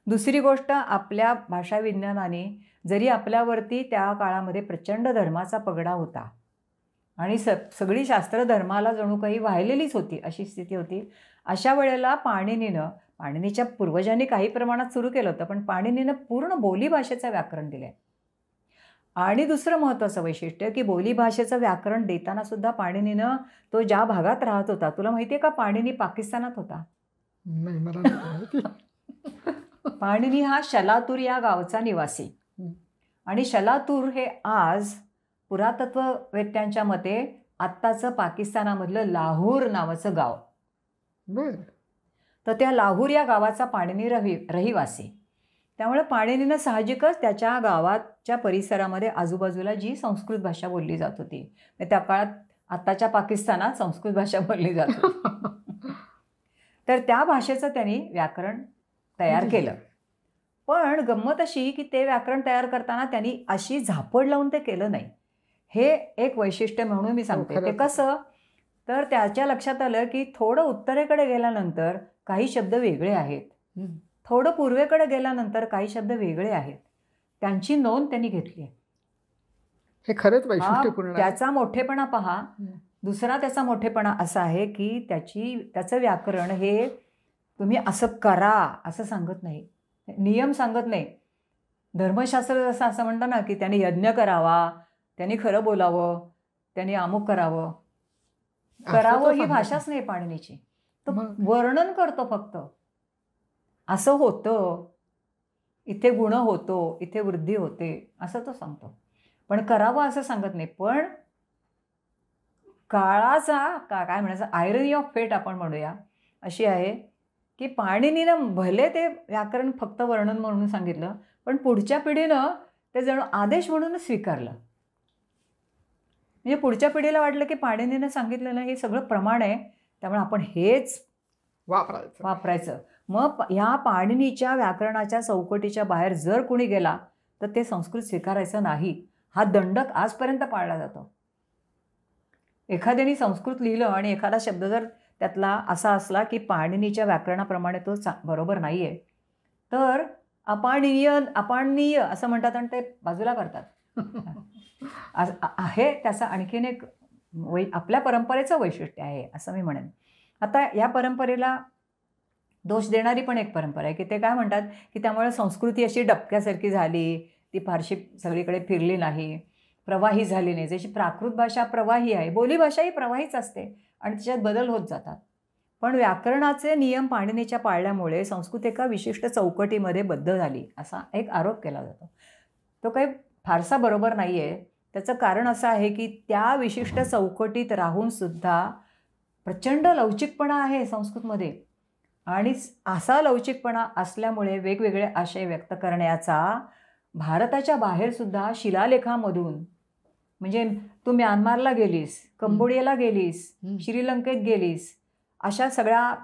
दुसरी गोष्ट, आपल्या भाषा विज्ञानाने जरी आपल्यावरती त्या काळामध्ये प्रचंड धर्माचा पगडा होता आणि सगळी शास्त्र धर्माला जणू काही वाहिलेलीच होती, अशी स्थिती होती. अशा वेळेला पाणिनीच्या पूर्वजांनी काही प्रमाणात सुरू केलं होतं, पण पाणिनीनं पूर्ण बोलीभाषेचं व्याकरण दिलं आहे. आणि दुसरं महत्त्वाचं वैशिष्ट्य की बोलीभाषेचं व्याकरण देताना सुद्धा पाणिनीनं तो ज्या भागात राहत होता, तुला माहिती आहे का पाणिनी पाकिस्तानात होता? नाही, मला नाही माहिती. पाणिनी हा शलातूर या गावचा निवासी, आणि शलातूर हे आज पुरातत्ववेत्यांच्या मते आत्ताचं पाकिस्तानामधलं लाहोर नावाचं गाव. बरं. तर त्या लाहोर या गावाचा पाणिनी रहिवासी. त्यामुळे पाणिनीनं साहजिकच त्याच्या गावाच्या परिसरामध्ये आजूबाजूला जी संस्कृत भाषा बोलली जात होती, त्या काळात आत्ताच्या पाकिस्तानात संस्कृत भाषा बोलली जात होती, तर त्या भाषेचं त्यांनी व्याकरण तयार केलं. पण गंमत अशी की ते व्याकरण तयार करताना त्यांनी अशी झापड लावून ते केलं नाही. हे एक वैशिष्ट्य म्हणून मी सांगते. ते कसं, तर त्याच्या लक्षात आलं की थोडं उत्तरेकडे गेल्यानंतर काही शब्द वेगळे आहेत. हं. थोडं पूर्वेकडे गेल्यानंतर काही शब्द वेगळे आहेत. त्यांची नोंद त्यांनी घेतली आहे. हे खरंच हा वैशिष्ट्यपूर्ण आहे. त्याचा मोठेपणा पहा. हं. दुसरा त्याचा मोठेपणा असा आहे की त्याचं व्याकरण हे तुम्ही असं करा असं सांगत नाही, नियम सांगत नाही. धर्मशास्त्र जसं असं म्हणतं ना की त्यांनी यज्ञ करावा, त्यांनी खरं बोलावं, त्यांनी अमुक करावं. असं करावं तो ही सांगत भाषाच नाही पाणिनीची. तो मग? वर्णन करतो फक्त. असं होतं, इथे गुण होतो, इथे वृद्धी होते, असं तो सांगतो. पण करावं असं सांगत नाही. पण काळाचा काय म्हणायचं, आयरनी ऑफ फेट आपण म्हणूया, अशी आहे की पाणिनीनं भले ते व्याकरण फक्त वर्णन म्हणून सांगितलं, पण पुढच्या पिढीनं ते जणू आदेश म्हणूनच स्वीकारलं. म्हणजे पुढच्या पिढीला वाटलं की पाणिनीनं सांगितलेलं हे सगळं प्रमाण आहे, त्यामुळे आपण हेच वापरायचं. वापरायचं. मग ह्या पाणिनीच्या व्याकरणाच्या चौकटीच्या बाहेर जर कुणी गेला तर ते संस्कृत स्वीकारायचं नाही. हा दंडक आजपर्यंत पाळला जातो. एखाद्याने संस्कृत लिहिलं आणि एखादा शब्द जर त्यातला असा असला की पाणिनीच्या व्याकरणाप्रमाणे तो बरोबर नाही आहे, तर अपाणनीय असं म्हणतात आणि ते बाजूला करतात. आहे त्याचा आणखीन एक आपल्या परंपरेचं वैशिष्ट्य आहे असं मी म्हणेन. आता या परंपरेला दोष देणारी पण एक परंपरा आहे की ते काय म्हणतात की त्यामुळे संस्कृती अशी डबक्यासारखी झाली, ती फारशी सगळीकडे फिरली नाही, प्रवाही झाली नाही. जशी प्राकृत भाषा प्रवाही आहे, बोलीभाषा ही प्रवाहीच असते आणि त्याच्यात बदल होत जातात. पण व्याकरणाचे नियम पाणिनीच्या पाळल्यामुळे संस्कृत एका विशिष्ट चौकटीमध्ये बद्ध झाली असा एक आरोप केला जातो. तो काही फारसा बरोबर नाही आहे. त्याचं कारण असं आहे की त्या विशिष्ट चौकटीत राहूनसुद्धा प्रचंड लवचिकपणा आहे संस्कृतमध्ये आणि असा लवचिकपणा असल्यामुळे वेगवेगळे आशय व्यक्त करण्याचा भारताच्या बाहेरसुद्धा शिलालेखामधून, म्हणजे तू म्यानमारला गेलीस, कंबोडियाला गेलीस, श्रीलंकेत गेलीस, अशा सगळ्या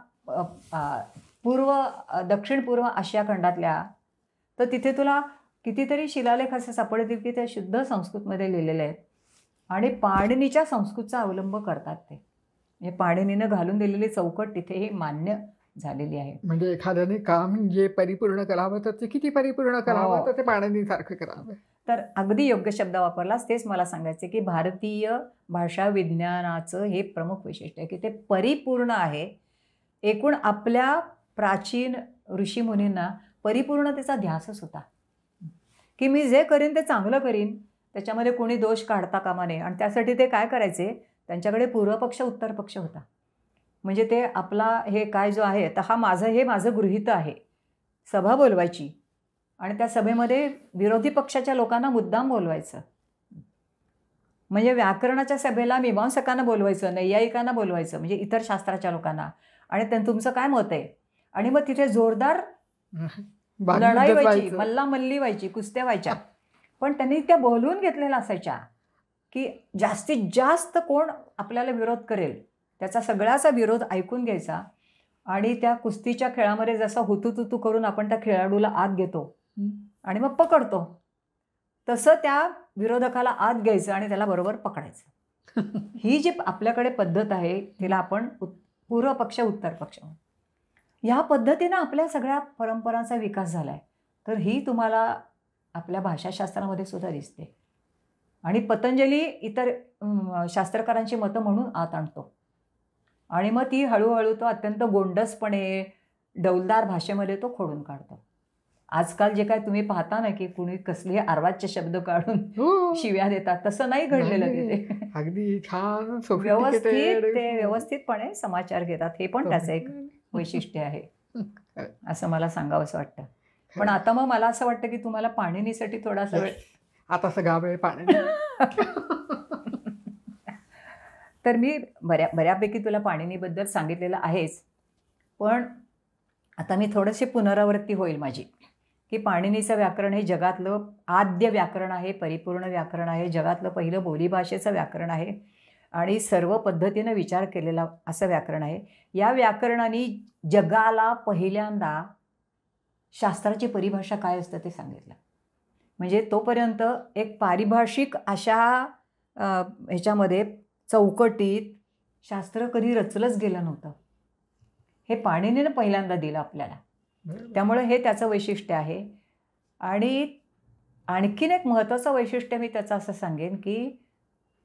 दक्षिण पूर्व आशिया खंडातल्या, तर तिथे तुला कितीतरी शिलालेख असे सापडतील की ते शुद्ध संस्कृतमध्ये लिहिलेले आहेत आणि पाणिनीच्या संस्कृतचा अवलंब करतात. ते म्हणजे पाणिनीनं घालून दिलेली चौकट तिथेही मान्य झालेली आहे. म्हणजे एखाद्याने काम जे परिपूर्ण करावं तर ते किती परिपूर्ण करावं तर ते पाणिनीसारखं करावं. तर अगदी योग्य शब्द वापरलास. तेच मला सांगायचे की भारतीय भाषा विज्ञानाचं हे प्रमुख वैशिष्ट्य आहे की ते परिपूर्ण आहे. एकूण आपल्या प्राचीन ऋषीमुनींना परिपूर्णतेचा ध्यासच होता की मी जे करीन ते चांगलं करीन, त्याच्यामध्ये कोणी दोष काढता कामा नये. आणि त्यासाठी ते काय करायचे, त्यांच्याकडे पूर्वपक्ष उत्तर पक्ष होता. म्हणजे ते आपला हे काय जो आहे तर हे माझं गृहीत आहे, सभा बोलवायची आणि त्या सभेमध्ये विरोधी पक्षाच्या लोकांना मुद्दाम बोलवायचं. म्हणजे व्याकरणाच्या सभेला मीमांसकांना बोलवायचं, नैयायिकांना बोलवायचं, म्हणजे इतर शास्त्राच्या लोकांना, आणि तुमचं काय मत आहे. आणि मग तिथे जोरदार लढाई व्हायची, मल्लामल्ली व्हायची, कुस्त्या व्हायच्या. पण त्यांनी त्या बोलवून घेतलेल्या असायच्या की जास्तीत जास्त कोण आपल्याला विरोध करेल त्याचा सगळ्याचा विरोध ऐकून घ्यायचा आणि त्या कुस्तीच्या खेळामध्ये जसं हुतुतुतू करून आपण त्या खेळाडूला आत घेतो आणि मग पकडतो, तसं त्या विरोधकाला आत घ्यायचं आणि त्याला बरोबर पकडायचं. ही जी आपल्याकडे पद्धत आहे तिला आपण पूर्व पक्ष उत्तर पक्ष, ह्या पद्धतीनं आपल्या सगळ्या परंपरांचा विकास झाला आहे. तर ही तुम्हाला आपल्या भाषाशास्त्रामध्ये सुद्धा दिसते. आणि पतंजली इतर शास्त्रकारांची मतं म्हणून आत आणतो आणि मग ती हळूहळू तो अत्यंत गोंडसपणे डौलदार भाषेमध्ये तो खोडून काढतो. आजकाल जे काय तुम्ही पाहता ना की कुणी कसलेही अर्वाच्य शब्द काढून शिव्या देतात, तसं नाही घडलेलं तिथे. अगदी छान व्यवस्थितपणे समाचार घेतात. हे पण त्याचं एक वैशिष्ट्य आहे असं मला सांगावंसं वाटतं. पण आता मग मला असं वाटतं की तुम्हाला पाणिनीसाठी थोडासा वेळ, आता सगळा वेळ पाणी. तर मी बऱ्यापैकी तुला पाणिनीबद्दल सांगितलेलं आहेच, पण आता मी थोडीशी पुनरावृत्ती होईल माझी की पाणिनीचं व्याकरण हे जगातलं आद्य व्याकरण आहे, परिपूर्ण व्याकरण आहे, जगातलं पहिलं बोलीभाषेचं व्याकरण आहे आणि सर्व पद्धतीनं विचार केलेला असं व्याकरण आहे. या व्याकरणाने जगाला पहिल्यांदा शास्त्राची परिभाषा काय असतं ते सांगितलं. म्हणजे तोपर्यंत एक पारिभाषिक अशा ह्याच्यामध्ये चौकटीत शास्त्र कधी रचलंच गेलं नव्हतं. हे पाणिनीनं पहिल्यांदा दिलं आपल्याला. बरोबर. त्यामुळे हे त्याचं वैशिष्ट्य आहे. आणि आणखीन एक महत्त्वाचं वैशिष्ट्य मी त्याचं असं सांगेन की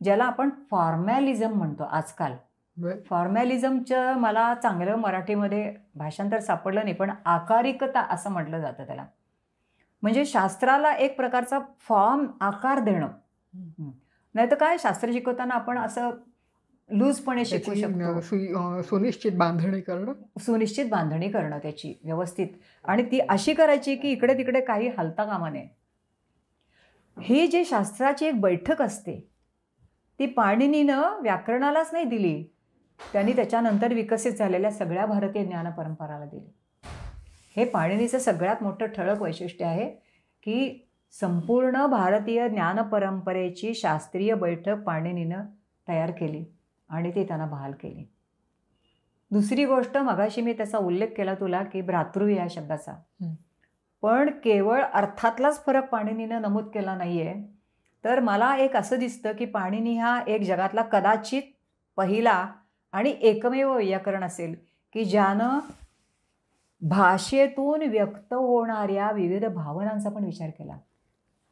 ज्याला आपण फॉर्मॅलिझम म्हणतो आजकाल. बरं. फॉर्मॅलिझमचं मला चांगलं मराठीमध्ये भाषांतर सापडलं नाही, पण आकारिकता असं म्हटलं जातं त्याला. म्हणजे शास्त्राला एक प्रकारचा फॉर्म, आकार देणं. नाही तर काय, शास्त्र शिकवताना आपण असं लूजपणे शिकू त्याची शकतो. सुनिश्चित बांधणी करणं. सुनिश्चित बांधणी करणं त्याची व्यवस्थित, आणि ती अशी करायची की इकडे तिकडे काही हलता कामा नये. ही जी शास्त्राची एक बैठक असते ती पाणिनीनं व्याकरणालाच नाही दिली, त्यांनी त्याच्यानंतर विकसित झालेल्या सगळ्या भारतीय ज्ञान परंपराला दिली. हे पाणिनीचं सगळ्यात मोठं ठळक वैशिष्ट्य आहे की संपूर्ण भारतीय ज्ञान परंपरेची शास्त्रीय बैठक पाणिनीनं तयार केली आणि ती त्यांना बहाल केली. दुसरी गोष्ट, मगाशी मी त्याचा उल्लेख केला तुला की भ्रातृ या शब्दाचा, पण केवळ अर्थातलाच फरक पाणिनीनं नमूद केला नाही आहे, तर मला एक असं दिसतं की पाणिनी हा एक जगातला कदाचित पहिला आणि एकमेव वैयाकरण असेल की ज्यानं भाषेतून व्यक्त होणाऱ्या विविध भावनांचा पण विचार केला.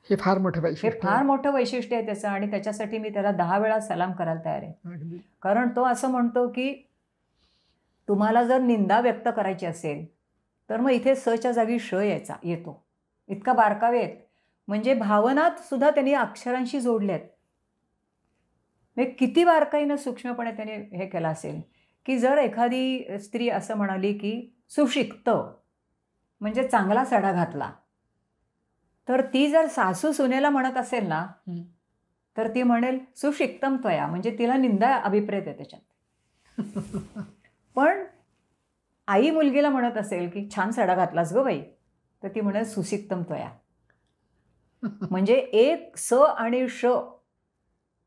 हे फार मोठं हे वैशिष्ट्य फार मोठं वैशिष्ट्य आहे त्याचं, आणि त्याच्यासाठी मी त्याला 10 वेळा सलाम करायला तयार आहे. अगदी. कारण तो असं म्हणतो की तुम्हाला जर निंदा व्यक्त करायची असेल तर मग इथे सच्या जागी श येतो. इतका बारकावे आहेत. म्हणजे भावनात सुद्धा त्यांनी अक्षरांशी जोडल्यात. म्हणजे किती बारकाईनं सूक्ष्मपणे त्याने हे केलं असेल की जर एखादी स्त्री असं म्हणाली की सुशिक्त म्हणजे चांगला सडा घातला, तर ती जर सासू सुनेला म्हणत असेल ना तर ती म्हणेल सुशिक्तम त्वया, म्हणजे तिला निंदा अभिप्रेत आहे त्याच्यात. पण आई मुलगीला म्हणत असेल की छान सडा घातलास गं बाई, तर ती म्हणेल सुशिक्तम त्वया. म्हणजे एक स आणि श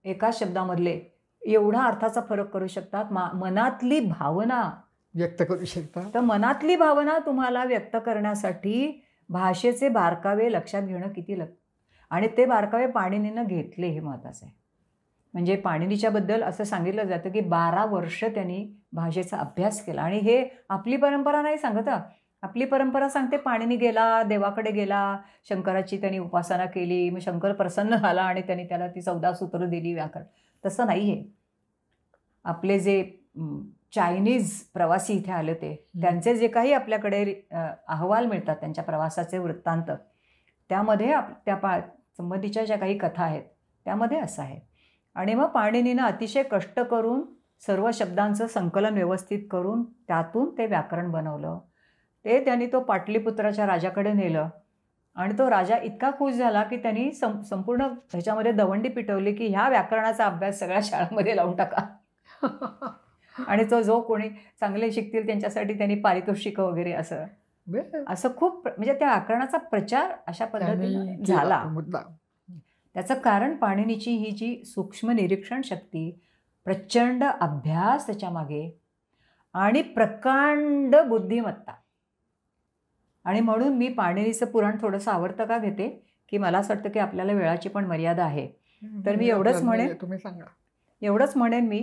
एका शब्दामधले एवढा अर्थाचा फरक करू शकतात. मनातली भावना व्यक्त करू शकता. तर मनातली भावना तुम्हाला व्यक्त करण्यासाठी भाषेचे बारकावे लक्षात घेणं किती आणि ते बारकावे पाणिनीनं घेतले, हे महत्त्वाचं आहे. म्हणजे पाणिनीच्याबद्दल असं सांगितलं जातं की 12 वर्ष त्यांनी भाषेचा अभ्यास केला. आणि हे आपली परंपरा नाही सांगत. आपली परंपरा सांगते पाणिनी गेला, देवाकडे गेला, शंकराची त्यांनी उपासना केली, मग शंकर प्रसन्न झाला आणि त्यांनी त्याला ती 14 सूत्र दिली व्याकरण. तसं नाही आहे. आपले जे चायनीज प्रवासी इथे आले ते, त्यांचे जे काही आपल्याकडे अहवाल मिळतात त्यांच्या प्रवासाचे वृत्तांत, त्यामध्ये त्या संबंधीच्या ज्या काही कथा आहेत त्यामध्ये असं आहे. आणि मग पाणिनीनं अतिशय कष्ट करून सर्व शब्दांचं संकलन व्यवस्थित करून त्यातून ते व्याकरण बनवलं. ते त्यांनी तो पाटलीपुत्राच्या राजाकडे नेलं आणि तो राजा इतका खुश झाला की त्यांनी संपूर्ण ह्याच्यामध्ये दवंडी पिटवली की ह्या व्याकरणाचा अभ्यास सगळ्या शाळांमध्ये लावून टाका. आणि तो जो कोणी चांगले शिकतील त्यांच्यासाठी त्यांनी पारितोषिकं वगैरे असं खूप, म्हणजे त्या व्याकरणाचा प्रचार अशा पद्धतीने झाला. त्याचं कारण पाणिनीची ही जी सूक्ष्म निरीक्षण शक्ती, प्रचंड अभ्यास त्याच्यामागे आणि प्रकांड बुद्धिमत्ता. आणि म्हणून मी पाणिनीचं पुराण थोडंसं आवडतं का घेते की मला असं वाटतं की आपल्याला वेळाची पण मर्यादा आहे. तर मी एवढंच म्हणेन मी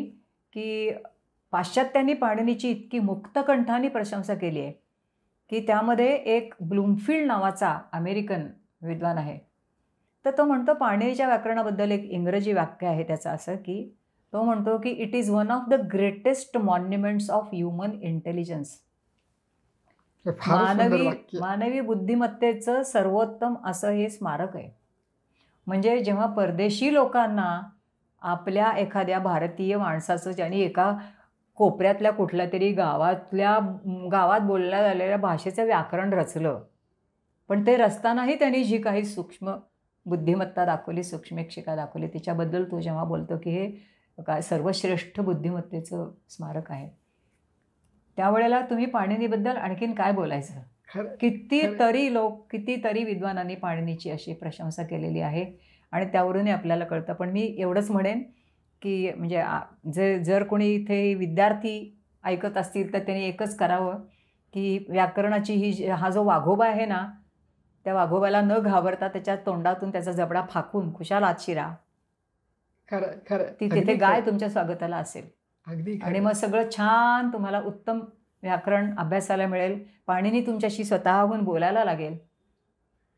की पाश्चात्यांनी पाणिनीची इतकी मुक्तकंठाने प्रशंसा केली आहे की त्यामध्ये एक ब्लूमफिल्ड नावाचा अमेरिकन विद्वान आहे. तर तो म्हणतो पाणिनीच्या व्याकरणाबद्दल एक इंग्रजी वाक्य आहे त्याचं असं की तो म्हणतो की it is one of the greatest monuments of human intelligence. मानवी बुद्धिमत्तेचं सर्वोत्तम असं हे स्मारक आहे. म्हणजे जेव्हा परदेशी लोकांना आपल्या एखाद्या भारतीय माणसाचं ज्यांनी एका कोपऱ्यातल्या कुठल्या तरी गावात बोलल्या झालेल्या भाषेचं व्याकरण रचलं, पण ते रचतानाही त्यांनी जी काही सूक्ष्म बुद्धिमत्ता दाखवली, सूक्ष्मेक्षिका दाखवली, तिच्याबद्दल तो जेव्हा बोलतो की हे काय सर्वश्रेष्ठ बुद्धिमत्तेचं स्मारक आहे, त्यावेळेला तुम्ही पाणिनीबद्दल आणखीन काय बोलायचं. कितीतरी विद्वानांनी पाणिनीची अशी प्रशंसा केलेली आहे आणि त्यावरूनही आपल्याला कळतं. पण मी एवढंच म्हणेन की म्हणजे जर कोणी इथे विद्यार्थी ऐकत असतील तर त्यांनी एकच करावं की व्याकरणाची हा जो वाघोबा आहे ना, त्या वाघोबाला न घाबरता त्याच्या तोंडातून त्याचा जबडा फाकून खुशाल आत शिरा. ती तिथे गाय तुमच्या स्वागताला असेल. आणि मग सगळं छान तुम्हाला उत्तम व्याकरण अभ्यासाला मिळेल. पाणिनी तुमच्याशी स्वतःहून बोलायला लागेल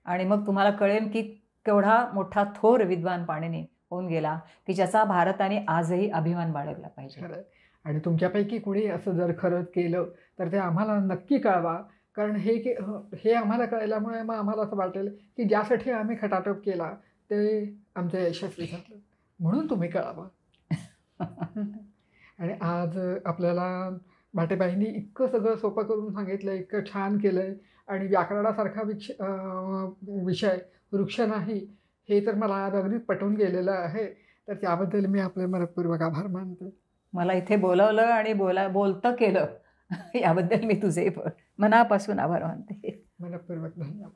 आणि मग तुम्हाला कळेल की केवढा मोठा थोर विद्वान पाणिनी होऊन गेला, की ज्याचा भारताने आजही अभिमान बाळगला पाहिजे. खरं आहे. आणि तुमच्यापैकी कुणी असं जर खरंच केलं तर ते आम्हाला नक्की कळवा. कारण हे आम्हाला कळल्यामुळे मग आम्हाला असं वाटेल की ज्यासाठी आम्ही खटाटोप केला ते आमचं यशस्वी झालं. म्हणून तुम्ही कळावा. आणि आज आपल्याला भाटेबाईंनी इतकं सगळं सोपं करून सांगितलं, इतकं छान केलं आहे. आणि व्याकरणासारखा विषय वृक्ष नाही, हे तर मला आज अगदीच पटून गेलेलं आहे. तर त्याबद्दल मी आपले मनःपूर्वक आभार मानते. मला इथे बोलावलं आणि बोलतं केलं याबद्दल मी तुझे मनापासून आभार मानते. मनःपूर्वक धन्यवाद.